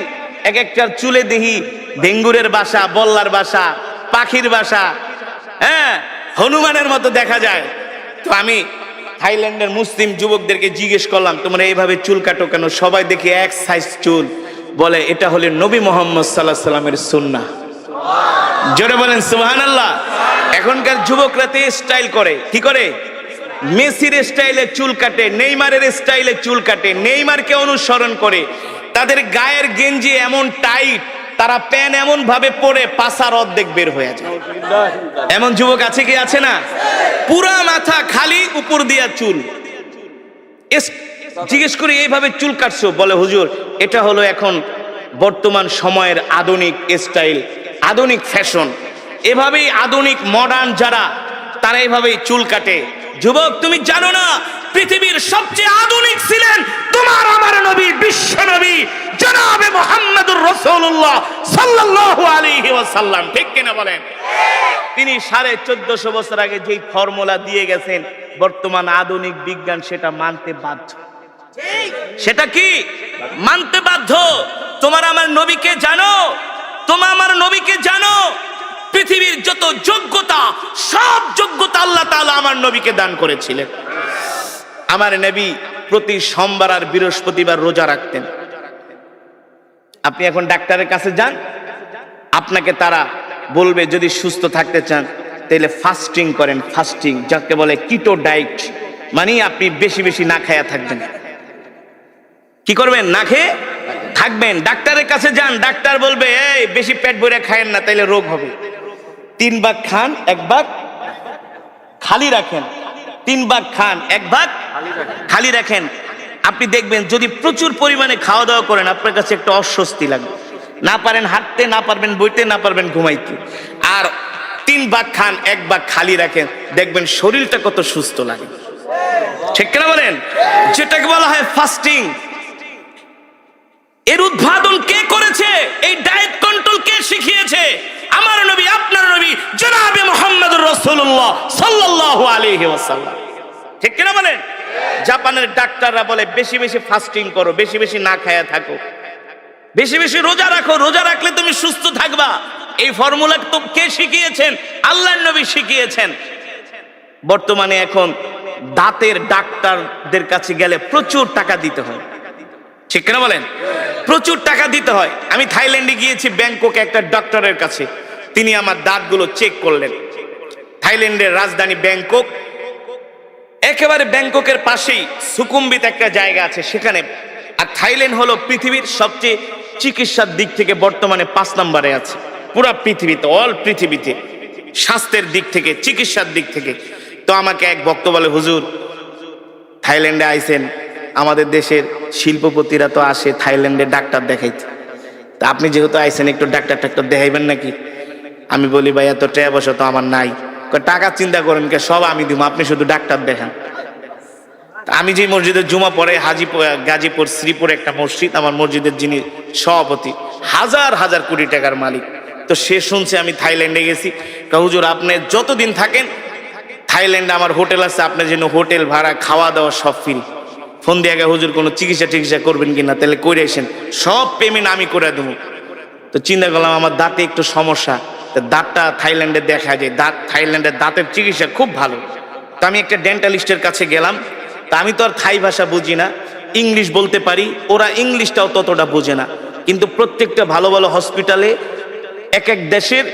এক একটার চুলে দেখি ডেঙ্গুরের বাসা, বল্লার বাসা, পাখির বাসা, হ্যাঁ হনুমানের মতো দেখা যায়। তো আমি থাইল্যান্ডের মুসলিম যুবকদেরকে জিজ্ঞেস করলাম, তোমরা এইভাবে চুল কাটো কেন? সবাই দেখি এক সাইজ চুল। বলে এটা হলো নবী মুহাম্মদ সাল্লাল্লাহু আলাইহি সাল্লামের সুন্নাহ। জোরে বলেন সুবহানাল্লাহ। এখনকার যুবকরা তো স্টাইল করে, কি করে? মেসির স্টাইলে চুল কাটে, নেইমারের স্টাইলে চুল কাটে, নেইমারকে অনুসরণ করে। তাদের গায়ের গেঞ্জি এমন টাইট, তারা প্যান এমন ভাবে পরে পাছার অর্ধেক বের হয়ে যায়। এমন যুবক আছে কি আছে না? পুরা মাথা খালি, উপর দিয়া চুল। জিজ্ঞেস করি এইভাবে চুল কাটছো? বলে হুজুর এটা হলো এখন বর্তমান সময়ের আধুনিক স্টাইল, আধুনিক ফ্যাশন। এভাবেই আধুনিক মডার্ন যারা, তারা এইভাবেই চুল কাটে। যুবক তুমি জানো না পৃথিবীর সবচেয়ে আধুনিক ছিলেন তোমার আমার নবী, বিশ্ব নবী জনাবে মুহাম্মদুর রাসূলুল্লাহ সাল্লাল্লাহু আলাইহি ওয়াসাল্লাম। ঠিক কিনা বলেন? তিনি 1450 বছর আগে যেই ফর্মুলা দিয়ে গেছেন, বর্তমান আধুনিক বিজ্ঞান সেটা মানতে বাধ্য। সেটা কি? মানতে বাধ্য। তোমার আমার নবীকে জানো, তোমার আমার নবীকে জানো। পৃথিবীর যত যোগ্যতা, সব যোগ্যতা আল্লাহ তাআলা আমার নবীকে দান করেছিলেন। আমার নবী প্রতি সোমবার আর বৃহস্পতিবার রোজা রাখতেন। আপনি এখন ডাক্তারের কাছে যান, আপনাকে তারা বলবে যদি সুস্থ থাকতে চান তাহলে ফাস্টিং করেন। ফাস্টিং যাকে বলে কিটো ডায়েট, মানে আপনি বেশি বেশি না খায়া থাকবেন। কি করবেন? না খেয়ে থাকবেন। ডাক্তারের কাছে যান, ডাক্তার বলবে এই বেশি পেট ভরে খায়েন না, তাইলে রোগ হবে। 3 ভাগ খান, 1 ভাগ খালি রাখেন। 3 ভাগ খান, 1 ভাগ খালি রাখেন। আপনি দেখবেন যদি প্রচুর পরিমাণে খাওয়া দাওয়া করেন, আপনার কাছে একটা অস্বস্তি লাগবে। না পারেন হাঁটতে, না পারবেন বইতে, না পারবেন ঘুমাইতে। আর 3 ভাগ খান, 1 ভাগ খালি রাখেন, দেখবেন শরীরটা কত সুস্থ লাগে। ঠিক কিনা বলেন? যেটাকে বলা হয় ফাস্টিং। এর উদ্ভাবন কে করেছে? এই ডায়েট কন্ট্রোল কে শিখিয়েছে? আমার নবী, আপনার নবী জনাবে মুহাম্মদুর রাসূলুল্লাহ সাল্লাল্লাহু আলাইহি ওয়াসাল্লাম। ঠিক কিনা বলেন? জাপানের ডাক্তাররা বলে বেশি বেশি ফাস্টিং করো, বেশি বেশি না খায়া থাকো, বেশি বেশি রোজা রাখো, রোজা রাখলে তুমি সুস্থ থাকবা। এই ফর্মুলা তো কে শিখিয়েছেন? আল্লাহর নবী শিখিয়েছেন। বর্তমানে এখন দাঁতের ডাক্তারদের কাছে গেলে প্রচুর টাকা দিতে হয়। ঠিক কিনা বলেন? প্রচুর টাকা দিতে হয়। আমি থাইল্যান্ডে গিয়েছি, ব্যাংককে একটা ডক্টরের কাছে। তিনি আমার দাঁতগুলো চেক করলেন। থাইল্যান্ডের রাজধানী ব্যাংকক, একেবারে ব্যাংককের পাশেই সুকুম্বিত একটা জায়গা আছে সেখানে। আর থাইল্যান্ড হলো পৃথিবীর সবচেয়ে চিকিৎসার দিক থেকে বর্তমানে 5 নম্বরে আছে পুরা পৃথিবীতে, অল পৃথিবীতে, স্বাস্থ্যের দিক থেকে, চিকিৎসার দিক থেকে। তো আমাকে এক ভক্ত বলে, হুজুর থাইল্যান্ডে আইছেন, আমাদের দেশের শিল্পপতিরা তো আসে থাইল্যান্ডে ডাক্তার দেখাইতে, তা আপনি যেহেতু আইছেন একটু ডাক্তার দেখাইবেন নাকি? আমি বলি ভাই এত টাকা পয়সা তো আমার নাই। টাকা চিন্তা করেন কে, সব আমি দিব, আপনি শুধু ডাক্তার দেখান। আমি যে মসজিদের জুমা পড়ে গাজীপুর শ্রীপুরে একটা মসজিদ, আমার মসজিদের যিনি সভাপতি হাজার হাজার কোটি টাকার মালিক, তো সে শুনছে আমি থাইল্যান্ডে গেছি। হুজুর আপনি যতদিন থাকেন থাইল্যান্ডে আমার হোটেল আছে, আপনার জন্য হোটেল ভাড়া, খাওয়া দাওয়া সব ফ্রি। ফোন দিয়ে আগে হুজুর কোনো চিকিৎসা করবেন কিনা, তাহলে করে আসেন, সব পেমেন্ট আমি করে দেবো। তো চিন্তা করলাম আমার দাঁতে একটু সমস্যা, দাঁতটা থাইল্যান্ডে দেখা যায়, থাইল্যান্ডের দাঁতের চিকিৎসা খুব ভালো। তো আমি একটা ডেন্টালিস্টের কাছে গেলাম। তা আমি তো আর থাই ভাষা বুঝি না, ইংলিশ বলতে পারি, ওরা ইংলিশটাও ততটা বোঝে না। কিন্তু প্রত্যেকটা ভালো ভালো হসপিটালে এক এক দেশের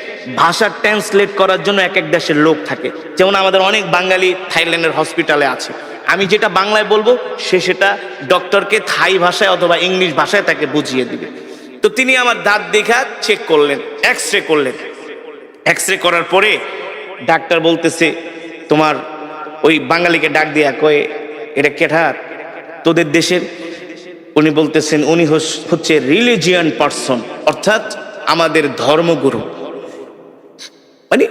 ভাষা ট্রান্সলেট করার জন্য এক এক দেশের লোক থাকে। যেমন আমাদের অনেক বাঙালি থাইল্যান্ডের হসপিটালে আছে, আমি যেটা বাংলায় বলবো সে সেটা ডক্টরকে থাই ভাষায় অথবা ইংলিশ ভাষায় তাকে বুঝিয়ে দিবে। তো তিনি আমার দাঁত দেখা চেক করলেন, এক্স রে করলেন। এক্স রে করার পরে ডাক্তার বলতেছে, তোমার ওই বাঙালিকে ডাক দিয়া কয়ে, এটা কেঠার তোদের দেশের? উনি বলতেছেন উনি হচ্ছে রিলিজিয়ান পার্সন, অর্থাৎ আমাদের ধর্মগুরু। মানে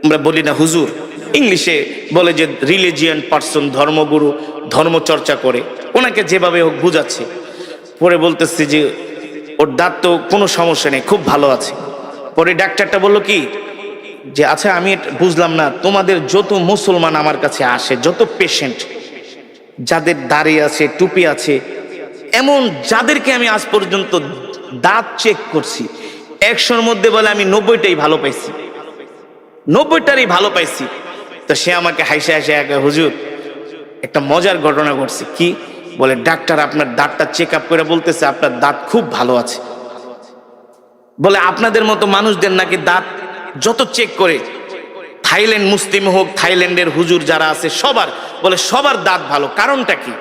আমরা বলি না হুজুর, ইংলিশে বলে যে রিলিজিয়ান পার্সন, ধর্মগুরু, ধর্ম চর্চা করে, ওনাকে যেভাবে হোক বুঝাচ্ছে। পরে বলতেছে যে ওর দাঁত তো কোনো সমস্যা নেই, খুব ভালো আছে। পরে ডাক্তারটা বলল কি যে আচ্ছা আমি বুঝলাম না, তোমাদের যত মুসলমান আমার কাছে আসে, যত পেশেন্ট যাদের দাড়ি আছে, টুপি আছে, এমন যাদেরকে আমি আজ পর্যন্ত দাঁত চেক করছি, 100-র মধ্যে বলে আমি 90টাই ভালো পাইছি, 90টারই ভালো পাইছি। তো সে আমাকে হাসে হাসে হুজুর একটা মজার ঘটনা ঘটছে। কি বলে, ডাক্তার আপনার দাঁতটা চেক আপ করে বলতেছে আপনার দাঁত খুব ভালো আছে। বলে আপনাদের মতো মানুষদের নাকি দাঁত যত চেক করে, থাইল্যান্ড মুসলিম হোক, থাইল্যান্ডের হুজুর যারা আছে সবার, বলে সবার দাঁত ভালো, কারণটা কি?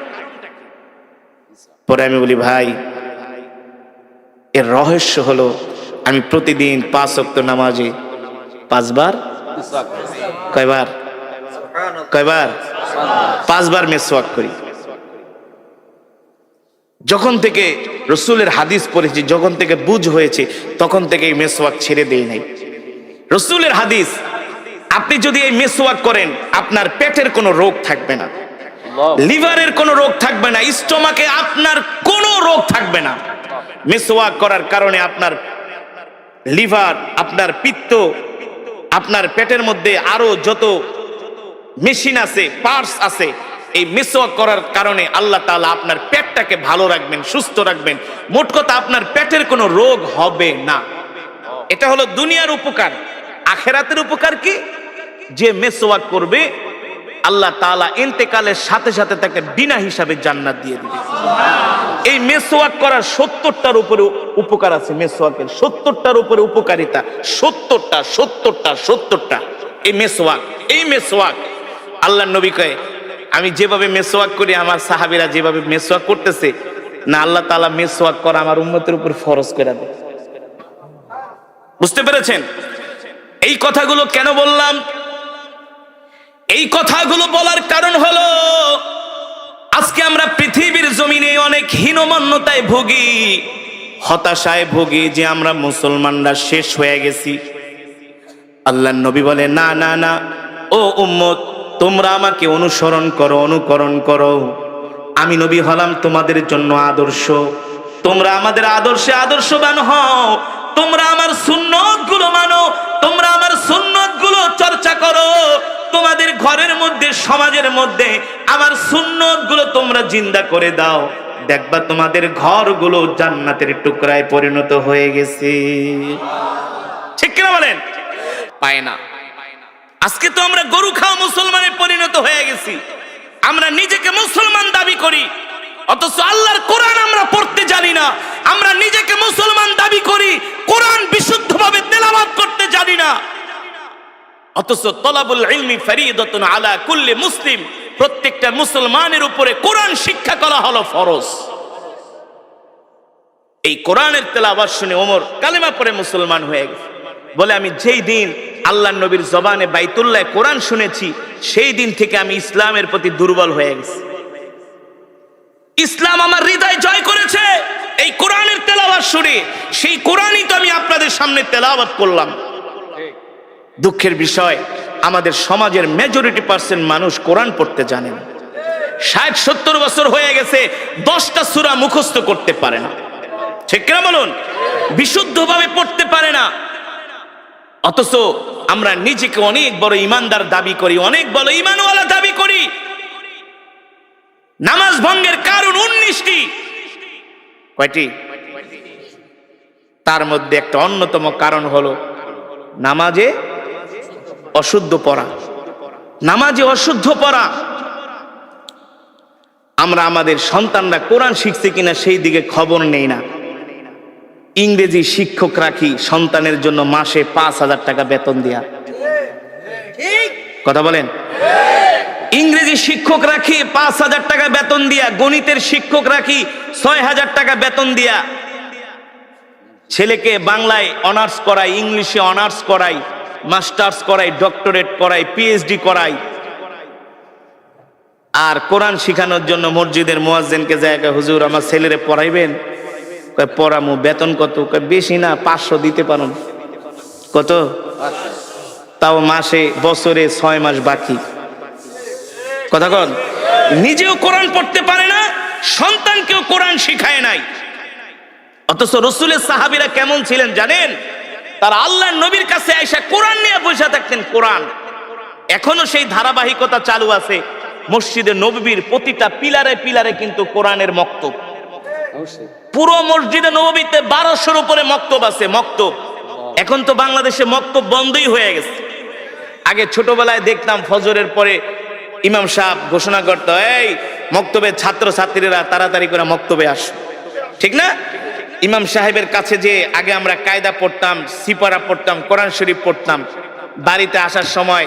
পরে আমি বলি ভাই এর রহস্য হলো আমি প্রতিদিন 5 ওয়াক্ত নামাজে 5 বার, কয়বার 5 বার মেসওয়াক করি। যখন থেকে রসুলের হাদিস পড়েছি, যখন থেকে বুঝ হয়েছে, তখন থেকে এই মেসওয়াক ছেড়ে দেই নাই। রসুলের হাদিস, আপনি যদি এই মেসওয়াক করেন আপনার পেটের কোনো রোগ থাকবে না, লিভারের কোনো রোগ থাকবে না, স্টোমাকে আপনার কোনো রোগ থাকবে না। মেসওয়াক করার কারণে আপনার লিভার, আপনার পিত্ত, আপনার পেটের মধ্যে আরো যত মেশিন আছে, পার্টস আছে, এই মেসওয়াক করার কারণে আল্লাহ তাআলা আপনার পেটটাকে ভালো রাখবেন, সুস্থ রাখবেন। মোট কথা আপনার পেটের কোনো রোগ হবে না। এটা হলো দুনিয়ার উপকার। আখিরাতের উপকার কি? যে মেসওয়াক করবে আল্লাহ তাআলা ইন্তেকালের সাথে সাথে তাকে বিনা হিসাবে জান্নাত দিয়ে দিবে। এই মেসওয়াক করার 70টার উপরে উপকার আছে। মেসওয়াকের 70টার উপরে উপকারিতা, 70টা এই মেসওয়াক আল্লাহর নবী কয়, আমি যেভাবে মেসওয়াক করি, আমার সাহাবীরা যেভাবে মেসওয়াক করতেছে না, আল্লাহ তাআলা মেসওয়াক করা আমার উম্মতের উপর ফরজ করে দেয়। বুঝতে পেরেছেন? এই কথাগুলো কেন বললাম? এই কথাগুলো বলার কারণ হলো আজকে আমরা পৃথিবীর জমিনে অনেক হীনমন্যতায় ভুগি, হতাশায় ভুগি যে আমরা মুসলমানরা শেষ হয়ে গেছি। আল্লাহর নবী বলে না না না, ও উম্মত তোমরা আমাকে অনুকরণ করো। আমি নবী হলাম তোমাদের জন্য আদর্শ, তোমরা আমাদের আদর্শে আদর্শবান হও। তোমরা আমার সুন্নতগুলো মানো, তোমরা আমার সুন্নতগুলো চর্চা করো। তোমাদের ঘরের মধ্যে, সমাজের মধ্যে আমার সুন্নতগুলো তোমরা জিন্দা করে দাও, দেখবা তোমাদের ঘরগুলো জান্নাতের টুকরায় পরিণত হয়ে গেছে। ঠিক কিনা বলেন? পায় না। আজকে তো আমরা গরু খাওয়া মুসলমানে পরিণত হয়ে গেছি। আমরা নিজেকে মুসলমান দাবি করি, অথচ আল্লাহর কোরআন আমরা পড়তে জানি না। আমরা নিজেকে মুসলমান দাবি করি, কোরআন বিশুদ্ধভাবে তেলাওয়াত করতে জানি না। অথচ তলাবুল ইলমি ফরিদাতুন আলা কুল্লি মুসলিম, প্রত্যেকটা মুসলমানের উপরে কোরআন শিক্ষা করা হলো ফরজ। এই কোরআনের তেলাওয়াত শুনে ওমর কালেমা পড়ে মুসলমান হয়ে গেছে। বলে আমি যেই দিন আল্লাহর নবীর জবানে বাইতুল্লাহ কোরআন শুনেছি, সেই দিন থেকে আমি ইসলামের প্রতি দুর্বল হয়ে গেছি। ইসলাম আমার হৃদয় জয় করেছে এই কোরআনের তেলাওয়াত শুনে। সেই কোরআনই তো আমি আপনাদের সামনে তেলাওয়াত করলাম। দুঃখের বিষয়, আমাদের সমাজের মেজরিটি পার্সেন্ট মানুষ কোরআন পড়তে জানে না। 60-70 বছর হয়ে গেছে, 10টা সূরা মুখস্থ করতে পারে না। ঠিক কিনা বলুন? বিশুদ্ধভাবে পড়তে পারে না। অথচ আমরা নিজেকে অনেক বড় ইমানদার দাবি করি, অনেক বড় ইমানওয়ালা দাবি করি। নামাজ ভঙ্গের কারণ 19টি। কয়টি? তার মধ্যে একটা অন্যতম কারণ হলো নামাজে অশুদ্ধ পড়া। নামাজে অশুদ্ধ পড়া। আমরা আমাদের সন্তানরা কোরআন শিখছে কিনা সেই দিকে খবর নেই না। ইংরেজি শিক্ষক রাখি সন্তানের জন্য মাসে 5,000 টাকা বেতন দিয়া। কথা বলেন। ইংরেজি শিক্ষক রাখি 5,000 টাকা বেতন দিয়া, গণিতের শিক্ষক রাখি 6,000 টাকা বেতন দিয়া, ছেলেকে বাংলায় অনার্স করাই, ইংলিশে অনার্স করাই, মাস্টার্স করাই, ডক্টরেট করাই, পিএইচডি করাই। আর কোরআন শিখানোর জন্য মসজিদের মুয়াজ্জিনকে জায়গা, হুজুর আমার ছেলেরে পড়াইবেন? কয় পড়ামু। বেতন কত? কয় বেশি না, 500 দিতে পারেন। কত? তাও মাসে, বছরে 6 মাস বাকি। কথা কন। নিজেও কোরআন পড়তে পারে না, সন্তানকেও কোরআন শিখায় নাই। অথচ রাসূলের সাহাবীরা কেমন ছিলেন জানেন? তারা আল্লাহর নবীর কাছে আয়েশা কোরআন নিয়ে বসে থাকতেন। কোরআন এখনো সেই ধারাবাহিকতা চালু আছে। মসজিদে নববীর প্রতিটা পিলারে পিলারে কিন্তু কোরআনের মক্তব। পুরো মসজিদে নববীতে 1200-এর উপরে মক্তব আছে। মক্তব এখন তো বাংলাদেশে মক্তব বন্ধই হয়ে গেছে। আগে ছোটবেলায় দেখতাম ফজরের পরে ইমাম সাহেব ঘোষণা করতো, এই মক্তবের ছাত্র ছাত্রীরা তাড়াতাড়ি করে মক্তবে আসো। ঠিক না? ইমাম সাহেবের কাছে যে আগে আমরা কায়দা পড়তাম, সিপারা পড়তাম, কোরআন শরীফ পড়তাম। বাড়িতে আসার সময়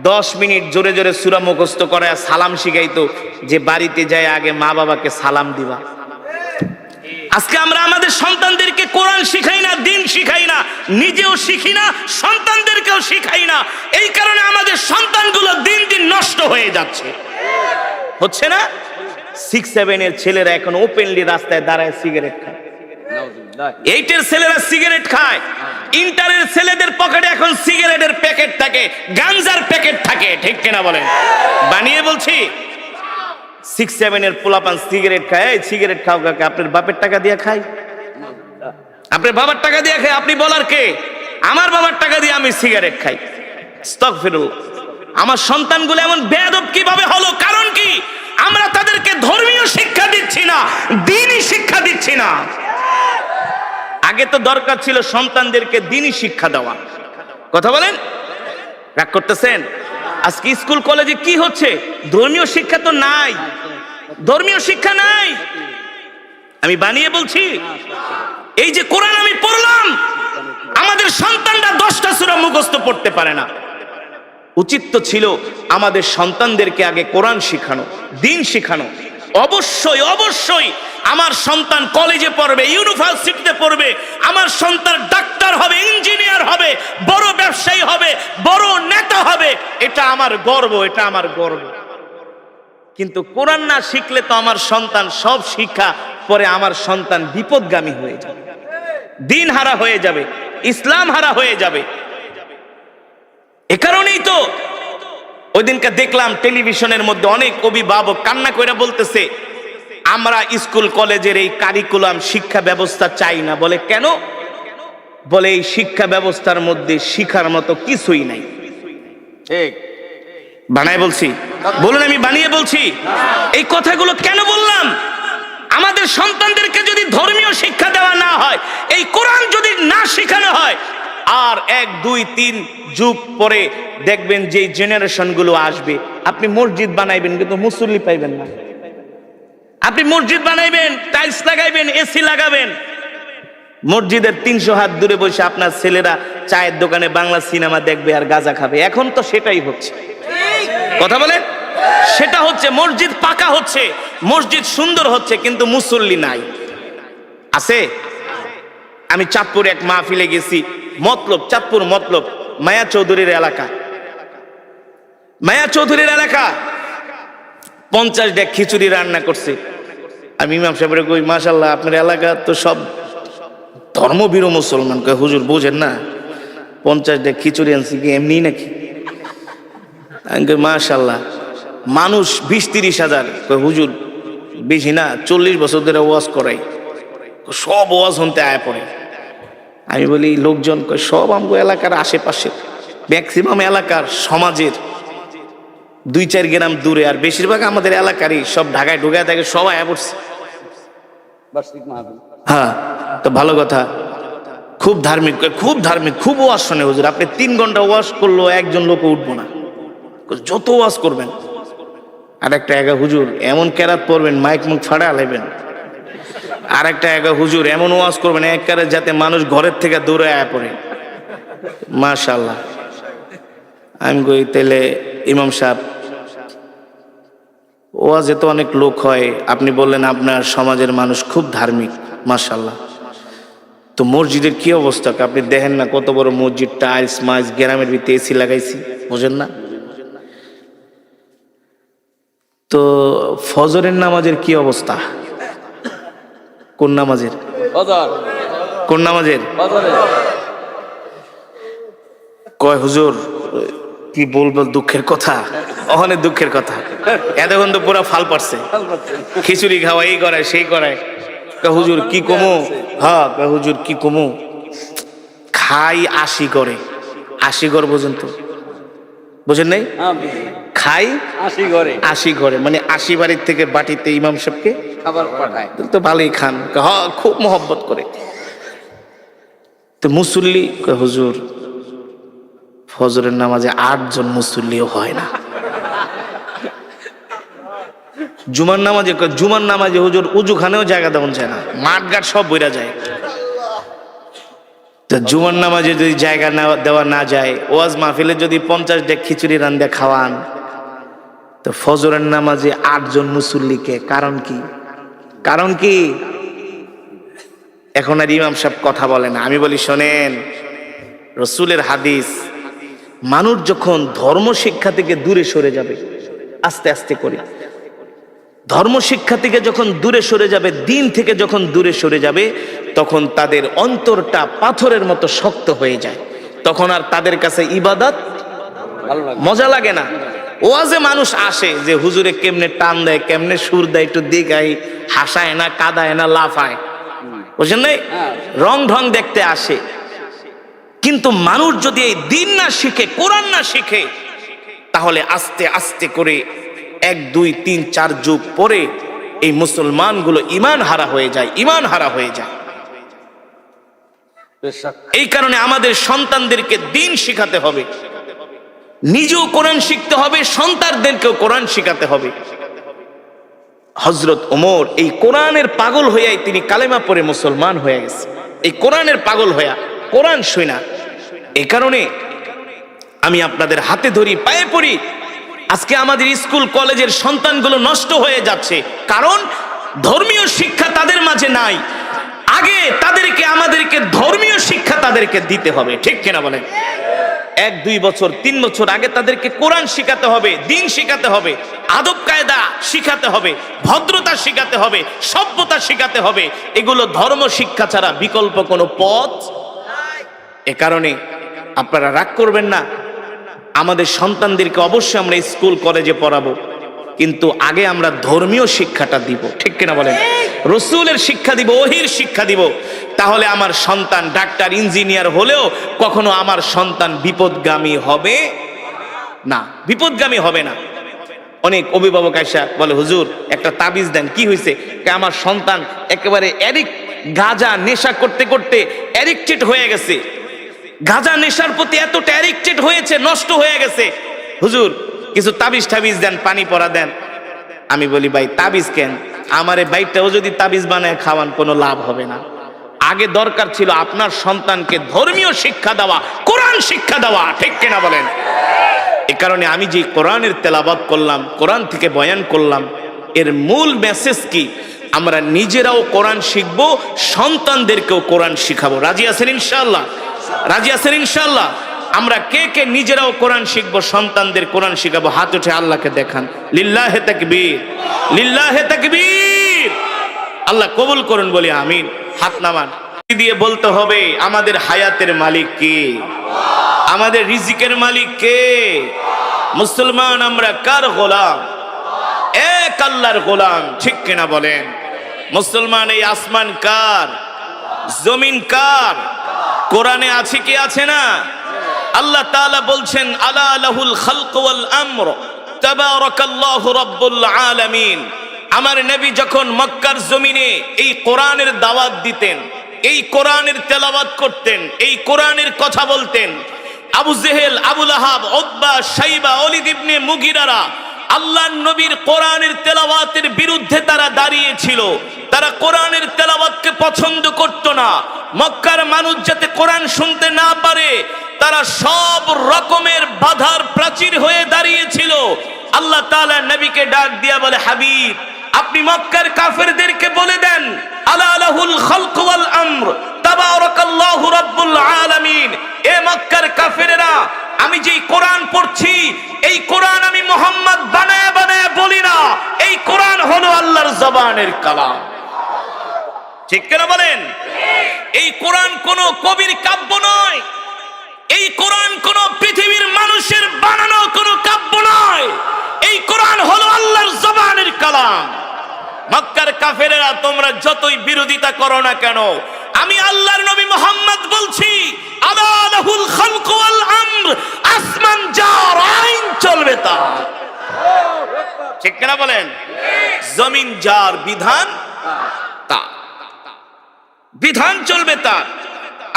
10 মিনিট জোরে জোরে সূরা মুখস্থ করে সালাম শিখাইতো, যে বাড়িতে যায় আগে মা বাবাকে সালাম দিবা। আজকে আমরা আমাদের সন্তানদেরকে কোরআন শিখাই না, দিন শিখাই না, নিজেও শিখি না, সন্তানদেরকেও শিখাই না। এই কারণে আমাদের সন্তানগুলো দিন দিন নষ্ট হয়ে যাচ্ছে। হচ্ছে না? 6-7 এর ছেলেরা এখন ওপেনলি রাস্তায় দাঁড়ায় সিগারেট খায়। 8 এর ছেলেরা সিগারেট খায়। ইন্টারের ছেলেদের পকেটে এখন সিগারেটের প্যাকেট থাকে, গাঞ্জার প্যাকেট থাকে। ঠিক কিনা বলেন? বানিয়ে বলছি। 6-7 এর পোলাপান সিগারেট খায়। এই সিগারেট খাও কাকে? আপনার বাপের টাকা দিয়ে খাই? আপনার বাবার টাকা দিয়ে খাই? আপনি বলার কে? আমার বাবার টাকা দিয়ে আমি সিগারেট খাই। আস্তাগফিরুল্লাহ। আমার সন্তানগুলো এমন বেয়াদব কিভাবে হলো? কারণ কি? আমরা তাদেরকে ধর্মীয় শিক্ষা দিচ্ছি না, দ্বীনি শিক্ষা দিচ্ছি না। আগে তো দরকার ছিল সন্তানদেরকে দ্বীনি শিক্ষা দেওয়া। কথা বলেন। রাগ করতেছেন? আজকে স্কুল কলেজে কি হচ্ছে? ধর্মীয় শিক্ষা তো নাই, ধর্মীয় শিক্ষা নাই। আমি বানিয়ে বলছি। এই যে কোরআন আমি পড়লাম, আমাদের সন্তানরা 10টা সূরা মুখস্থ পড়তে পারে না। উচিত তো ছিল আমাদের সন্তানদেরকে আগে কোরআন শিখানো, দিন শিখানো। অবশ্যই অবশ্যই আমার সন্তান কলেজে পড়বে, ইউনিভার্সিটিতে পড়বে, আমার সন্তান ডাক্তার হবে, ইঞ্জিনিয়ার হবে, বড় ব্যবসায়ী হবে, বড় নেতা হবে। এটা আমার গর্ব, এটা আমার গর্ব। কিন্তু কোরআন না শিখলে তো আমার সন্তান সব শিক্ষা পরে আমার সন্তান বিপদগামী হয়ে যাবে, দিন হারা হয়ে যাবে, ইসলাম হারা হয়ে যাবে। এ কারণেই তো ওই দিনকে দেখলাম টেলিভিশনের মধ্যে অনেক অভিভাবক কান্না করে বলতেছে, আমরা স্কুল কলেজের এই কারিকুলাম শিক্ষা ব্যবস্থা চাই না। বলে কেন? বলে এই শিক্ষা ব্যবস্থার মধ্যে শিখার মতো কিছুই নাই। ঠিক বানায় বলছি? বলুন আমি বানিয়ে বলছি? এই কথাগুলো কেন বললাম? আমাদের সন্তানদেরকে যদি ধর্মীয় শিক্ষা দেওয়া না হয়, এই কোরআন যদি না শেখানো হয়, আর 1, 2, 3 যুগ পরে দেখবেন যে জেনারেশন গুলো আসবে, আপনি মসজিদ বানাইবেন কিন্তু মুসল্লি পাইবেন না। আপনি মসজিদ বানাইবেন, টাইলস লাগাইবেন, এসি লাগাবেন, মসজিদের 300 হাত দূরে বসে আপনার ছেলেরা চায়ের দোকানে বাংলা সিনেমা দেখবে আর গাঁজা খাবে। এখন তো সেটাই হচ্ছে। কথা বলেন? সেটা হচ্ছে। মসজিদ পাকা হচ্ছে, মসজিদ সুন্দর হচ্ছে, কিন্তু মুসল্লি নাই। আছে? আমি চাঁদপুর এক মাহফিলে গেছি, মতলব, চাঁদপুর মতলব, মায়া চৌধুরীর এলাকা। মায়া চৌধুরীর এলাকা 50 ডেক খিচুড়ি রান্না করছে। আমি ইমাম সাহেবের কই, মাশাআল্লাহ আপনার এলাকা তো সব ধর্মবীর মুসলমান। কয় হুজুর বোঝেন না, 50 ডেক খিচুড়ি আনছি কি এমনি নাকি? আমি কই মাশাআল্লাহ। মানুষ 20-30 হাজার। কয় হুজুর বেশি না, 40 বছর ধরে ওয়াজ করাই, সব ওয়াজ শুনতে আয় পড়ে। আমি বলি লোকজন? কয় সব আমগো এলাকার আশেপাশে, ম্যাক্সিমাম এলাকার সমাজের 2-4 গ্রাম দূরে, আর বেশিরভাগ আমাদের এলাকারই, সব ঢাকায় ঢুকায় থাকে, সবাই আয় পড়ছে। হ্যাঁ, তো ভালো কথা। খুব ধার্মিক, খুব ধার্মিক, খুব ওয়াজ শোনে হুজুর। আপনি 3 ঘন্টা ওয়াজ করলো একজন লোক উঠবো না, যত ওয়াজ করবেন। আর একটা হুজুর এমন কেরাত পড়বেন, মাইক মুখ ফাড়া লাইবেন, আর একটা হুজুর এমন ওয়াজ করবেন একবারে যাতে মানুষ ঘরের থেকে দূরে আয়া পড়ে। মাশাআল্লাহ। আমি কই তাইলে ইমাম সাহেব ওয়াজে তো অনেক লোক হয়, আপনি বললেন আপনার সমাজের মানুষ খুব ধার্মিক, মাশাআল্লাহ, তো মসজিদের কি অবস্থা? আপনি দেখেন না কত বড় মসজিদ, টাইলস মাইলস, গ্রামের ভিতরে এসি লাগাইছি, বুঝেন না? তো ফজরের নামাজের কি অবস্থা? কোন নামাজের? কোন নামাজের? কয় হুজুর কি বলবো, দুঃখের কথা, অনেক দুঃখের কথা। এতক্ষণ তো পুরা ফাল পারছে, খিচুড়ি খাওয়া, এই করায় সেই করায়। হুজুর কি কমু? হ্যাঁ হুজুর কি কমু, খাই 80 করে, 80 ঘর পর্যন্ত, বুঝেন নাই? খাই 80 ঘরে, মানে 80 বাড়ির থেকে বাটিতে ইমাম সাহেবকে খাবার পাঠায়, তো ভালোই খান। হ্যাঁ খুব মহব্বত করে। তো মুসল্লি হুজুর ফজরের নামাজে 8 জন মুসল্লিও হয় না। জুমার নামাজে হুজুর উজুখানেও জায়গা দেওয়া যায় না, মাঠ ঘাট সব বইরা যায়। তো জুমার নামাজে যদি জায়গা দেওয়া না যায়, ওয়াজ মাহফিলে যদি 50 ডেক খিচুড়ি রান্দে খাওয়ান, তো ফজরের নামাজে 8 জন মুসল্লিকে, কারণ কি? কারণ কি? এখন আর ইমাম সাহেব কথা বলে না। আমি বলি শোনেন, রসুলের হাদিস, মানুষ যখন ধর্ম শিক্ষা থেকে দূরে সরে যাবে, আস্তে আস্তে করে ধর্ম শিক্ষা থেকে যখন দূরে সরে যাবে, দিন থেকে যখন দূরে সরে যাবে, তখন তাদের অন্তরটা পাথরের মতো শক্ত হয়ে যায়। তখন আর তাদের কাছে ইবাদত মজা লাগে না। ওয়াজে মানুষ আসে যে হুজুরে কেমনে টান দেয়, কেমনে সুর দেয়, একটু দিঘায় হাসায় না, কাদায় না, লাফায়, বুঝলেন নাই? রং ঢং দেখতে আসে। কিন্তু মানুষ যদি এই দিন না শিখে, কোরআন না শিখে, তাহলে আস্তে আস্তে করে 1 2 3 4 যুগ পরে এই মুসলমানগুলো ঈমান হারা হয়ে যায়, ঈমান হারা হয়ে যায়। এই কারণে আমাদের সন্তানদেরকে দিন শিখাতে হবে, নিজেও কোরআন শিখতে হবে, সন্তানদেরকেও কোরআন শিখাতে হবে। হযরত ওমর এই কোরআনের পাগল হইয়াই তিনি কালেমা পড়ে মুসলমান হয়ে গেছে, এই কোরআনের পাগল হইয়া, কোরআন শুনা। এই কারণে আমি আপনাদের হাতে ধরি, পায়ে পড়ি। আজকে আমাদের স্কুল কলেজের সন্তানগুলো নষ্ট হয়ে যাচ্ছে, কারণ ধর্মীয় শিক্ষা তাদের মাঝে নাই। আগে আমাদেরকে ধর্মীয় শিক্ষা তাদেরকে দিতে হবে, ঠিক কিনা বলেন? 1 2 বছর 3 বছর আগে তাদেরকে কোরআন শিখাতে হবে, দিন শিখাতে হবে, আদব কায়দা শিখাতে হবে, ভদ্রতা শিখাতে হবে, সভ্যতা শিখাতে হবে। এগুলো ধর্ম শিক্ষা ছাড়া বিকল্প কোনো পথ। এ কারণে আপনারা রাগ করবেন না, আমাদের সন্তানদেরকে অবশ্যই আমরা স্কুল কলেজে পড়াবো, কিন্তু আগে আমরা ধর্মীয় শিক্ষাটা দিব, ঠিক কিনা বলেন? রসুলের শিক্ষা দিব, ওহির শিক্ষা দিব। তাহলে আমার সন্তান ডাক্তার ইঞ্জিনিয়ার হলেও কখনো আমার সন্তান বিপদগামী হবে না, বিপদগামী হবে না। অনেক অভিভাবক আইসা বলে হুজুর একটা তাবিজ দেন, কি হয়েছে? আমার সন্তান একেবারে গাঁজা নেশা করতে করতে অ্যাডিক্টেড হয়ে গেছে, গাঁজা নেশার প্রতি এতটা অ্যাডিক্টেড হয়েছে, নষ্ট হয়ে গেছে, হুজুর কিছু তাবিজ টাবিজ দেন, পানি পড়া দেন। আমি বলি ভাই তাবিজ কেন? আমারে বাইকটাও যদি তাবিজ বানায় খাওয়ান কোনো লাভ হবে না। আগে দরকার ছিল আপনার সন্তানকে ধর্মীয় শিক্ষা দেওয়া, কোরআন শিক্ষা দেওয়া, ঠিক কিনা বলেন? এ কারণে আমি যে কোরআনের তেলাওয়াত করলাম, কোরআন থেকে বয়ান করলাম, এর মূল মেসেজ কি? আমরা নিজেরাও কোরআন শিখবো, সন্তানদেরকেও কোরআন শিখাবো। রাজি আছেন ইনশাআল্লাহ? রাজি আছেন ইনশাআল্লাহ? আমরা কে কে নিজেরাও কোরআন শিখবো, সন্তানদের কোরআন শিখাবো? হাত উঠে আল্লাহকে দেখান। লিল্লাহে তাকবীর, লিল্লাহে তাকবীর। আল্লাহ কবুল করুন, বলি আমিন। হাত নামান দিয়ে বলতে হবে আমাদের হায়াতের মালিক কে? আমাদের রিজিকের মালিক কে? মুসলমান আমরা কার গোলাম? এক আল্লাহর গোলাম, ঠিক কিনা বলেন? মুসলমান এই আসমান কার? জমিন কার? কোরআনে আছে কি আছে না? আল্লাহ তাআলা বলছেন আলা লাহুল খালক ওয়াল আমর তাবারাকাল্লাহু রাব্বুল আলামিন। আমার নবী যখন মক্কার জমিনে এই কোরআনের দাওয়াত দিতেন, এই কোরআনের তেলাওয়াত করতেন, এই কোরআনের কথা বলতেন, আবু জেহেল, আবু লাহাব, উতবা, শাইবা, ওলীদ ইবনে মুগিরারা আল্লাহর নবীর কোরআনের তেলাওয়াতের বিরুদ্ধে তারা দাঁড়িয়েছিল। তারা কোরআনের তেলাওয়াতকে পছন্দ করত না। মক্কার মানুষ যাতে কোরআন শুনতে না পারে, তারা সব রকমের বাধার প্রাচীর হয়ে দাঁড়িয়েছিল। আল্লাহ তাআলা নবীকে ডাক দিয়া বলে, হাবিব, আপনি মক্কার কাফেরদেরকে বলে দেন, আলা লাহুল খালক ওয়াল আমর তাবারাকাল্লাহু রাব্বুল আলামিন। এ মক্কার কাফেরেরা, আমি যেই কোরআন পড়ছি, এই কোরআন আমি মুহাম্মদ বানায়া বানায়া বলি না, এই কোরআন হলো আল্লাহর জবানের কালাম। ঠিক কিনা বলেন? এই কোরআন কোন কবির কাব্য নয়, এই কোরআন কোন পৃথিবীর মানুষের বানানো কোন কাব্য নয়, এই কোরআন হলো আল্লাহর জবানের কালাম। মক্কার কাফেরেরা তোমরা যতই বিরোধিতা করো না কেন, আমি আল্লাহর নবী মুহাম্মদ বলছি, আলা লাহুল খালক ওয়াল আমর, আসমান যার আইন চলবে তার। ঠিক কিনা বলেন? জমিন যার বিধান তার, বিধান চলবে তার।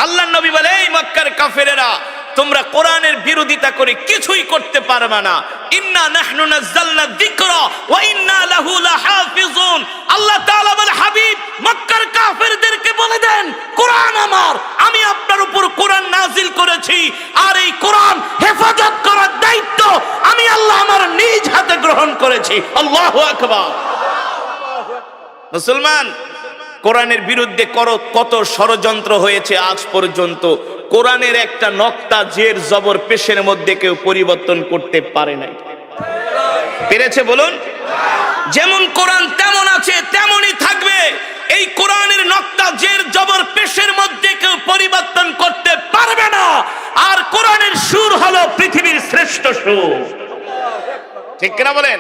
আল্লাহর নবী বলে, এই মক্কার কাফেরেরা, তোমরা কোরআনের বিরোধিতা করে কিছুই করতে পারবে না। ইন্না নাহনু নাযালনা যিকরা ওয়া ইন্না লাহু লাহাফিজুন। আল্লাহ তাআলা বলে, হাবিব, মক্কার কাফেরদেরকে বলে দেন, কোরআন আমার, আমি আপনার উপর কোরআন নাজিল করেছি, আর এই কোরআন হেফাজত করার দায়িত্ব আমি আল্লাহ আমার নিজ হাতে গ্রহণ করেছি। আল্লাহু আকবার। মুসলমান, কোরআনের বিরুদ্ধে কত ষড়যন্ত্র হয়েছে আজ পর্যন্ত। কোরআনের একটা নক্তা জের জবর পেশের মধ্যে কেউ পরিবর্তন করতে পারে নাই। পেরেছে বলুন? যেমন কোরআন তেমন আছে তেমনই থাকবে। এই কোরআনের নক্তা জের জবর পেশের মধ্যে কেউ পরিবর্তন করতে পারবে না। আর কোরআনের সুর হলো পৃথিবীর শ্রেষ্ঠ সুর। ঠিক কিনা বলেন?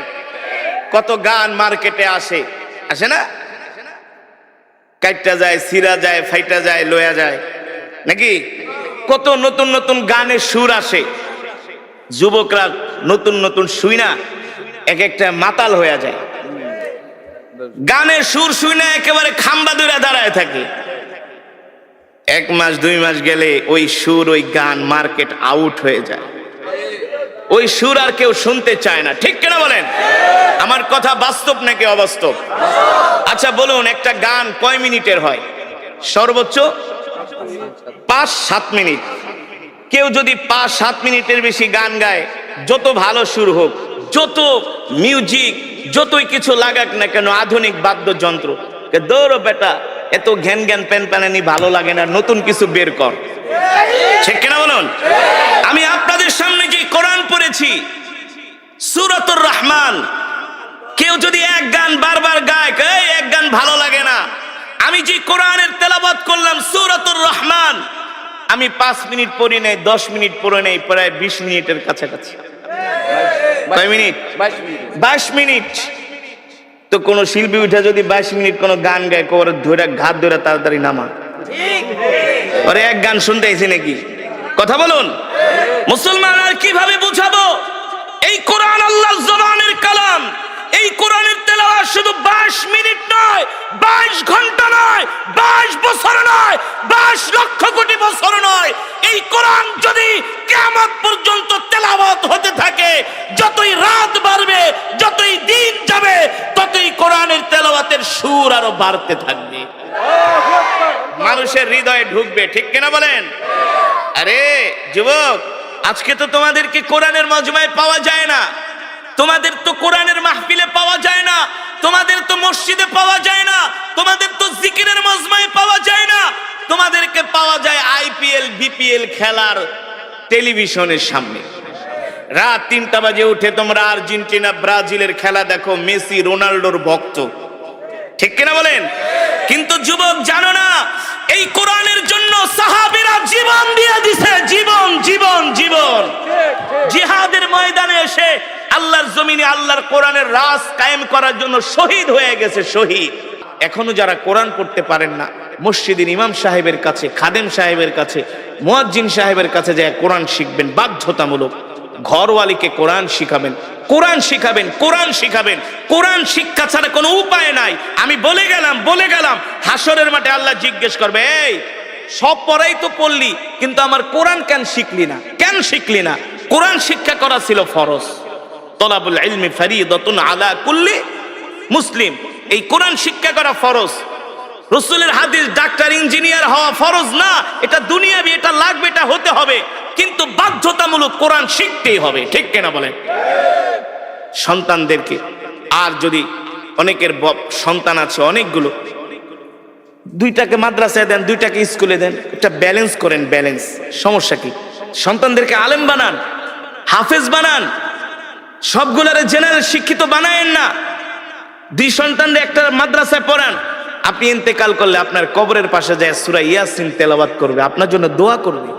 কত গান মার্কেটে আসে না? কাইটা যায়, সিরা যায়, ফাইটা যায়, লয়া যায়, নাকি? কত নতুন নতুন গানের সুর আসে। যুবকরা নতুন নতুন শুই না এক একটা মাতাল হয়ে যায়। গানের সুর শুই না একেবারে খাম্বা ধরে দাঁড়ায় থাকে। 1 মাস 2 মাস গেলে ওই সুর, ওই গান মার্কেট আউট হয়ে যায়। ওই সুর আর কেউ শুনতে চায় না। ঠিক কিনা বলেন? আমার কথা বাস্তব নাকি অবাস্তব? আচ্ছা বলুন, একটা গান কয় মিনিটের হয়? সর্বোচ্চ 5-7 মিনিট। কেউ যদি 5-7 মিনিটের বেশি গান গায়, যত ভালো সুর হোক, যত মিউজিক, যতই কিছু লাগাক না কেন, আধুনিক বাদ্যযন্ত্র, দৌড়ো বেটা, এত ঘ্যান ঘ্যান প্যান প্যানানি ভালো লাগে না, নতুন কিছু বের কর। ঠিক কিনা বলুন? আমি আপনাদের সামনে যে কোরআন পড়েছি, সূরাতুর রহমান, কেউ যদি এক গান বারবার গায়, এই এক গান ভালো লাগে না। আমি যে কোরআনের তেলাওয়াত করলাম সূরাতুর রহমান, আমি 5 মিনিট পড়ি নাই, 10 মিনিট পড়ে নেই, প্রায় 20 মিনিটের কাছাকাছি। কয় মিনিট? 22 মিনিট। তো কোন শিল্পী উঠে যদি 22 মিনিট কোন গান গায়, কোর ধরে ঘাত ধরে তাড়াতাড়ি নামা, আরে এক গান শুনতে আইছি নাকি? কথা বলুন। মুসলমান, আর কিভাবে বুঝাবো? এই কোরআন আল্লাহর জবানের কালাম। এই কোরআনের তেলাওয়াত শুধু 22 মিনিট নয়, 22 ঘন্টা নয়, 22 বছর নয়, 22 লক্ষ কোটি বছর নয়। এই কোরআন যদি কিয়ামত পর্যন্ত তেলাওয়াত হতে থাকে, যতই রাত বাড়বে, যতই দিন যাবে, ততই কোরআনের তেলাওয়াতের সুর আরো বাড়তে থাকবে, মানুষের হৃদয়ে ঢুকবে। ঠিক কিনা বলেন? আরে যুবক, আজকে তো তোমাদেরকে কোরআনের মজমায় পাওয়া যায় না, তোমাদের তো কোরআনের মাহফিলে পাওয়া যায় না, তোমাদের তো মসজিদে পাওয়া যায় না, তোমাদের তো জিকিরের মজমায় পাওয়া যায় না, তোমাদেরকে পাওয়া যায় আইপিএল বিপিএল খেলার টেলিভিশনের সামনে। রাত 3টা বাজে উঠে তোমরা আর্জেন্টিনা ব্রাজিলের খেলা দেখো, মেসি রোনাল্ডোর ভক্ত। ঠিক কিনা বলেন? কিন্তু যুবক জানো না, এই কোরআনের জন্য সাহাবীরা জীবন দিয়ে দিছে, জীবন জীবন জীবন। জিহাদের ময়দানে এসে আল্লাহর জমিনে আল্লাহর কোরআনের রাজ কায়েম করার জন্য শহীদ হয়ে গেছে, শহীদ। এখনো যারা কোরআন পড়তে পারেন না, মসজিদের ইমাম সাহেবের কাছে, খাদেম সাহেবের কাছে, মুয়াজ্জিন সাহেবের কাছে যায় কোরআন শিখবেন, বাধ্যতামূলক। ঘরওয়ালিকে কোরআন শিখাবেন, কোরআন শিখাবেন, কোরআন শিখাবেন। কোরআন শিক্ষা ছাড়া কোনো উপায় নাই। আমি বলে গেলাম হাসরের মাঠে আল্লাহ জিজ্ঞেস করবে, এই সব পড়াই তো পড়লি, কিন্তু আমার কোরআন কেন শিখলি না? কেন শিখলি না? কোরআন শিক্ষা করা ছিল ফরজ। তলাবুল ইলমি ফরিদাতুন আলা কুল্লি মুসলিম। এই কোরআন শিক্ষা করা ফরজ। রাসূলের হাদিস ডাক্তার ইঞ্জিনিয়ার হওয়া ফরজ না, এটা দুনিয়াবি, এটা লাগবে, এটা হতে হবে, কিন্তু বাধ্যতামূলক কোরআন শিখতেই হবে। ঠিক কিনা বলেন? সন্তানদেরকে, আর যদি অনেকের সন্তান আছে অনেকগুলো, দুইটাকে মাদ্রাসায় দেন, দুইটাকে স্কুলে দেন, এটা ব্যালেন্স করেন। ব্যালেন্স, সমস্যা কি? সন্তানদেরকে আলেম বানান, হাফেজ বানান, সবগুলারে জেনারেল শিক্ষিত বানায়েন না। দুই সন্তানদের একটা মাদ্রাসায় পড়ান, আপনি ইন্তেকাল করলে আপনার কবরের পাশে যায় সূরা ইয়াসিন তেলাওয়াত করবে, আপনার জন্য দোয়া করবে,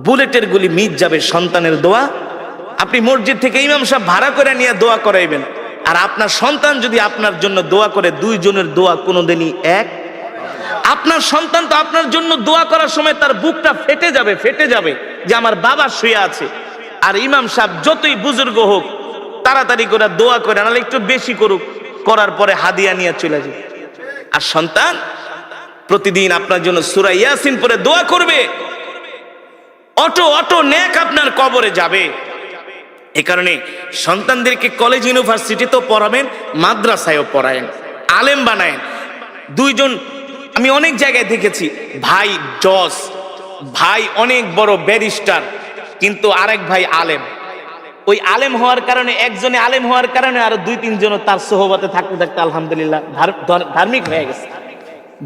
বুলেটের গুলি মিট যাবে সন্তানের দোয়া। আপনি মসজিদ থেকে ইমাম সাহেব ভাড়া করে নিয়ে দোয়া করাইবেন, আর আপনার সন্তান যদি আপনার জন্য দোয়া করে, দুইজনের দোয়া কোনোদিনই এক। আপনার সন্তান তো আপনার জন্য দোয়া করার সময় তার বুকটা ফেটে যাবে, ফেটে যাবে যে আমার বাবা শুয়ে আছে। আর ইমাম সাহেব যতই বুজুর্গ হোক, তাড়াতাড়ি করে দোয়া করে, নাহলে একটু বেশি করুক, করার পরে হাদিয়া নিয়ে চলে যাবে। আর সন্তান প্রতিদিন আপনার জন্য সূরা ইয়াসিন পড়ে দোয়া করবে, অটো অটো নেক আপনার কবরে যাবে। এই কারণে সন্তানদেরকে কলেজ ইউনিভার্সিটিতেও পড়াবেন, মাদ্রাসায়ও পড়ায়েন, আলেম বানায়েন। দুইজন আমি অনেক জায়গায় দেখেছি, ভাই জজ, ভাই অনেক বড় ব্যারিস্টার, কিন্তু আরেক ভাই আলেম। ওই আলেম হওয়ার কারণে, একজনে আলেম হওয়ার কারণে আরো দুই তিনজন তার সোহবতে থাকতে থাকতে আলহামদুলিল্লাহ ধার্মিক হয়ে গেছে।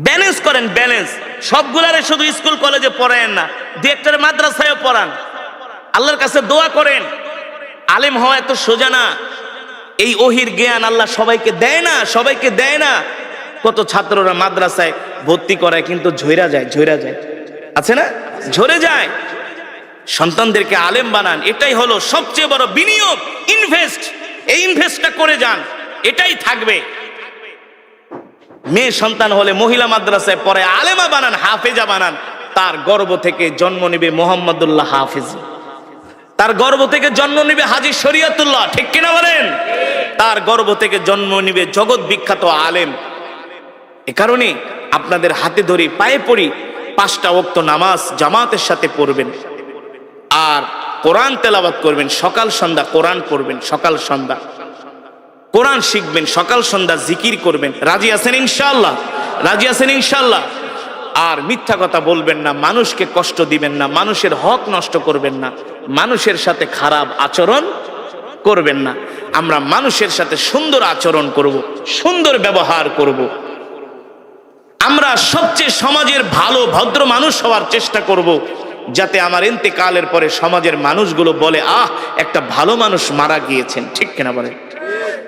ব্যালেন্স করেন, ব্যালেন্স। সবগুলারে শুধু স্কুল কলেজে পড়ায়েন না, দু একটার মাদ্রাসায়ও পড়ান, আল্লাহর কাছে দোয়া করেন। আলেম হওয়া এত সোজা না, এই ওহির জ্ঞান আল্লাহ সবাইকে দেয় না, সবাইকে দেয় না। কত ছাত্ররা মাদ্রাসায় ভর্তি করায় কিন্তু ঝইরা যায়, ঝইরা যায়, আছে না, ঝরে যায়। সন্তানদেরকে আলেম বানান, এটাই হলো সবচেয়ে বড় বিনিয়োগ, ইনভেস্ট। এই ইনভেস্টটা করে যান, এটাই থাকবে। মেয়ে সন্তান হলে মহিলা মাদ্রাসায় পড়ে আলেমা বানান, হাফেজা বানান, তার গর্ভ থেকে জন্ম নিবে মোহাম্মদুল্লাহ হাফেজ, তার গর্ভ থেকে জন্ম নিবে হাজী শরীয়তুল্লাহ। ঠিক কিনা বলেন? তার গর্ভ থেকে জন্ম নিবে জগৎ বিখ্যাত আলেম। এ কারণে আপনাদের হাতে ধরি, পায়ে পড়ি, 5টা ওয়াক্ত নামাজ জামাতের সাথে পড়বেন, আর কোরআন তেলাওয়াত করবেন, সকাল সন্ধ্যা কোরআন পড়বেন, সকাল সন্ধ্যা কোরআন শিখবেন, সকাল সন্ধ্যা জিকির করবেন। রাজি আছেন ইনশাআল্লাহ? রাজি আছেন ইনশাআল্লাহ? আর মিথ্যা কথা বলবেন না, মানুষকে কষ্ট দিবেন না, মানুষের হক নষ্ট করবেন না, মানুষের সাথে খারাপ আচরণ করবেন না। আমরা মানুষের সাথে সুন্দর আচরণ করব, সুন্দর ব্যবহার করব। আমরা সবচেয়ে সমাজের ভালো ভদ্র মানুষ হওয়ার চেষ্টা করব, যাতে আমার ইন্তেকালের পরে সমাজের মানুষগুলো বলে, আহ, একটা ভালো মানুষ মারা গিয়েছেন। ঠিক কিনা বলেন?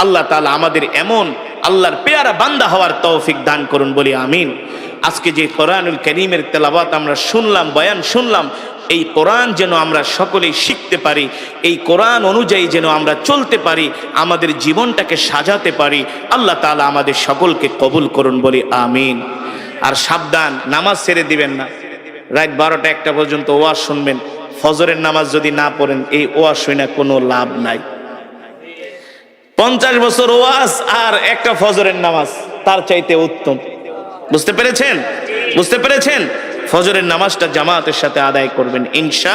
আল্লাহ তাআলা আমাদের এমন আল্লাহর পেয়ারা বান্দা হওয়ার তৌফিক দান করুন, বলি আমিন। আজকে যে কোরআনুল কারীমের তেলাওয়াত আমরা শুনলাম, বয়ান শুনলাম, এই কোরআন যেন আমরা সকলেই শিখতে পারি, এই কোরআন অনুযায়ী যেন আমরা চলতে পারি, আমাদের জীবনটাকে সাজাতে পারি। আল্লাহ তাআলা আমাদের সকলকে কবুল করুন, বলি আমিন। আর সাবধান, নামাজ ছেড়ে দিবেন না। রাত 12টা 1টা পর্যন্ত ওয়াজ শুনবেন, ফজরের নামাজ যদি না পড়েন, এই ওয়াজ শুনে কোনো লাভ নাই। 50 বছর ওয়াজ আর একটা ফজরের নামাজ তার চাইতে উত্তম। বুঝতে পেরেছেন? বুঝতে পেরেছেন? ফজরের নামাজটা জামাতের সাথে আদায় করবেন ইনশাআল্লাহ।